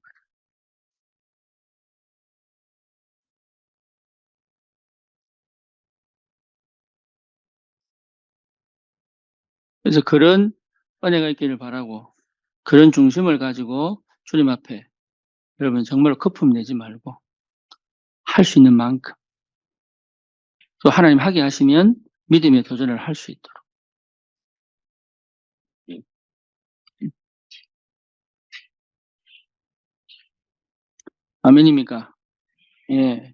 그래서 그런 은혜가 있기를 바라고 그런 중심을 가지고 주님 앞에 여러분 정말 거품 내지 말고 할 수 있는 만큼 또 하나님 하게 하시면 믿음의 도전을 할 수 있도록. 아멘입니까? 예.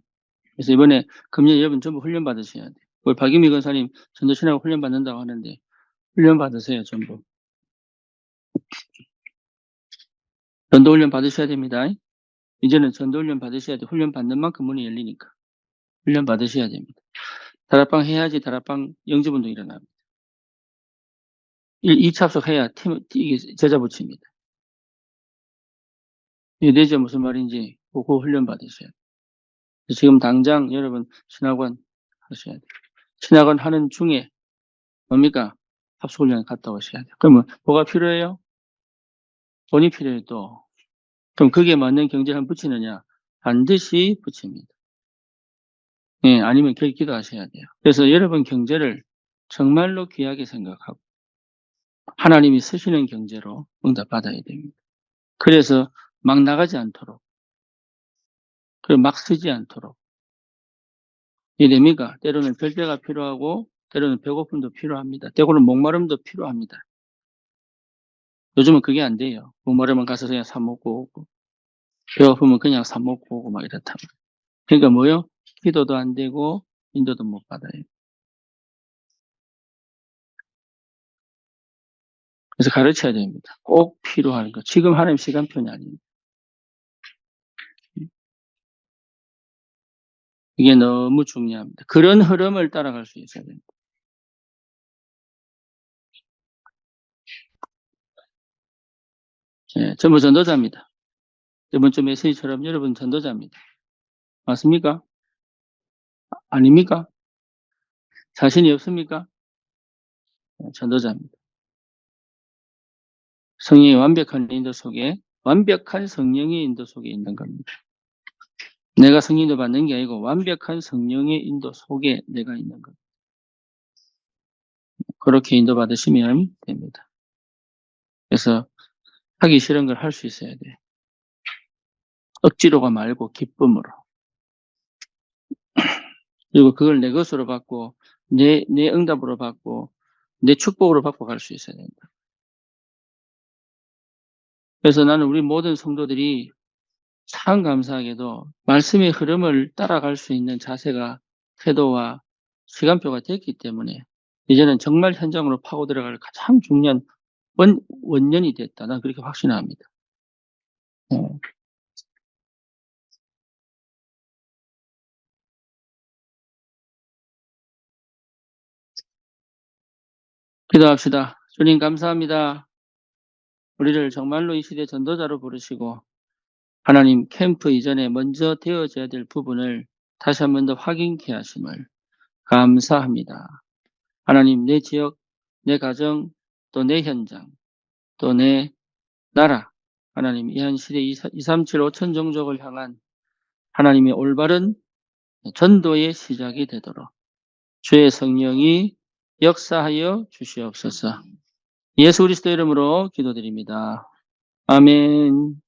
그래서 이번에 금년 여러분 전부 훈련 받으셔야 돼요. 우리 박유미 권사님 전도신하고 훈련 받는다고 하는데 훈련 받으세요 전부. 전도 훈련 받으셔야 됩니다. 이제는 전도 훈련 받으셔야 돼. 훈련 받는 만큼 문이 열리니까 훈련 받으셔야 됩니다. 다락방 해야지 다락방 영접운동 일어납니다. 2차 합석해야 이게 제자 붙입니다. 이게 내죠 무슨 말인지 그거 훈련 받으셔야 돼요. 지금 당장 여러분 신학원 하셔야 돼요. 신학원 하는 중에 뭡니까? 합숙훈련 갔다 오셔야 돼요. 그러면 뭐가 필요해요? 돈이 필요해요 또. 그럼 거기에 맞는 경제를 한번 붙이느냐? 반드시 붙입니다. 예, 아니면 기도하셔야 돼요. 그래서 여러분 경제를 정말로 귀하게 생각하고 하나님이 쓰시는 경제로 응답받아야 됩니다. 그래서 막 나가지 않도록 그리고 막 쓰지 않도록 이됩니까? 때로는 별대가 필요하고 때로는 배고픔도 필요합니다. 때로는 목마름도 필요합니다. 요즘은 그게 안 돼요. 목마르면 가서 그냥 사 먹고 오고 배고프면 그냥 사 먹고 오고 막 이렇다. 그러니까 뭐요? 기도도 안 되고 인도도 못 받아요. 그래서 가르쳐야 됩니다. 꼭 필요한 거. 지금 하나님 시간표는 아닙니다. 이게 너무 중요합니다. 그런 흐름을 따라갈 수 있어야 됩니다. 예, 전부 전도자입니다. 이번 주 메시지처럼 여러분 전도자입니다. 맞습니까? 아닙니까? 자신이 없습니까? 예, 전도자입니다. 성령의 완벽한 인도 속에 완벽한 성령의 인도 속에 있는 겁니다. 내가 성인도 받는 게 아니고 완벽한 성령의 인도 속에 내가 있는 겁니다. 그렇게 인도받으시면 됩니다. 그래서 하기 싫은 걸 할 수 있어야 돼요. 억지로가 말고 기쁨으로. 그리고 그걸 내 것으로 받고 내 응답으로 받고 내 축복으로 받고 갈 수 있어야 된다. 그래서 나는 우리 모든 성도들이 참 감사하게도 말씀의 흐름을 따라갈 수 있는 자세가 태도와 시간표가 됐기 때문에 이제는 정말 현장으로 파고 들어갈 가장 중요한 원년이 됐다. 난 그렇게 확신합니다. 기도합시다. 주님 감사합니다. 우리를 정말로 이 시대 전도자로 부르시고 하나님 캠프 이전에 먼저 되어져야 될 부분을 다시 한 번 더 확인케 하심을 감사합니다. 하나님 내 지역, 내 가정, 또 내 현장, 또 내 나라 하나님 이 한 시대 237 5천 종족을 향한 하나님의 올바른 전도의 시작이 되도록 주의 성령이 역사하여 주시옵소서. 예수 그리스도 이름으로 기도드립니다. 아멘.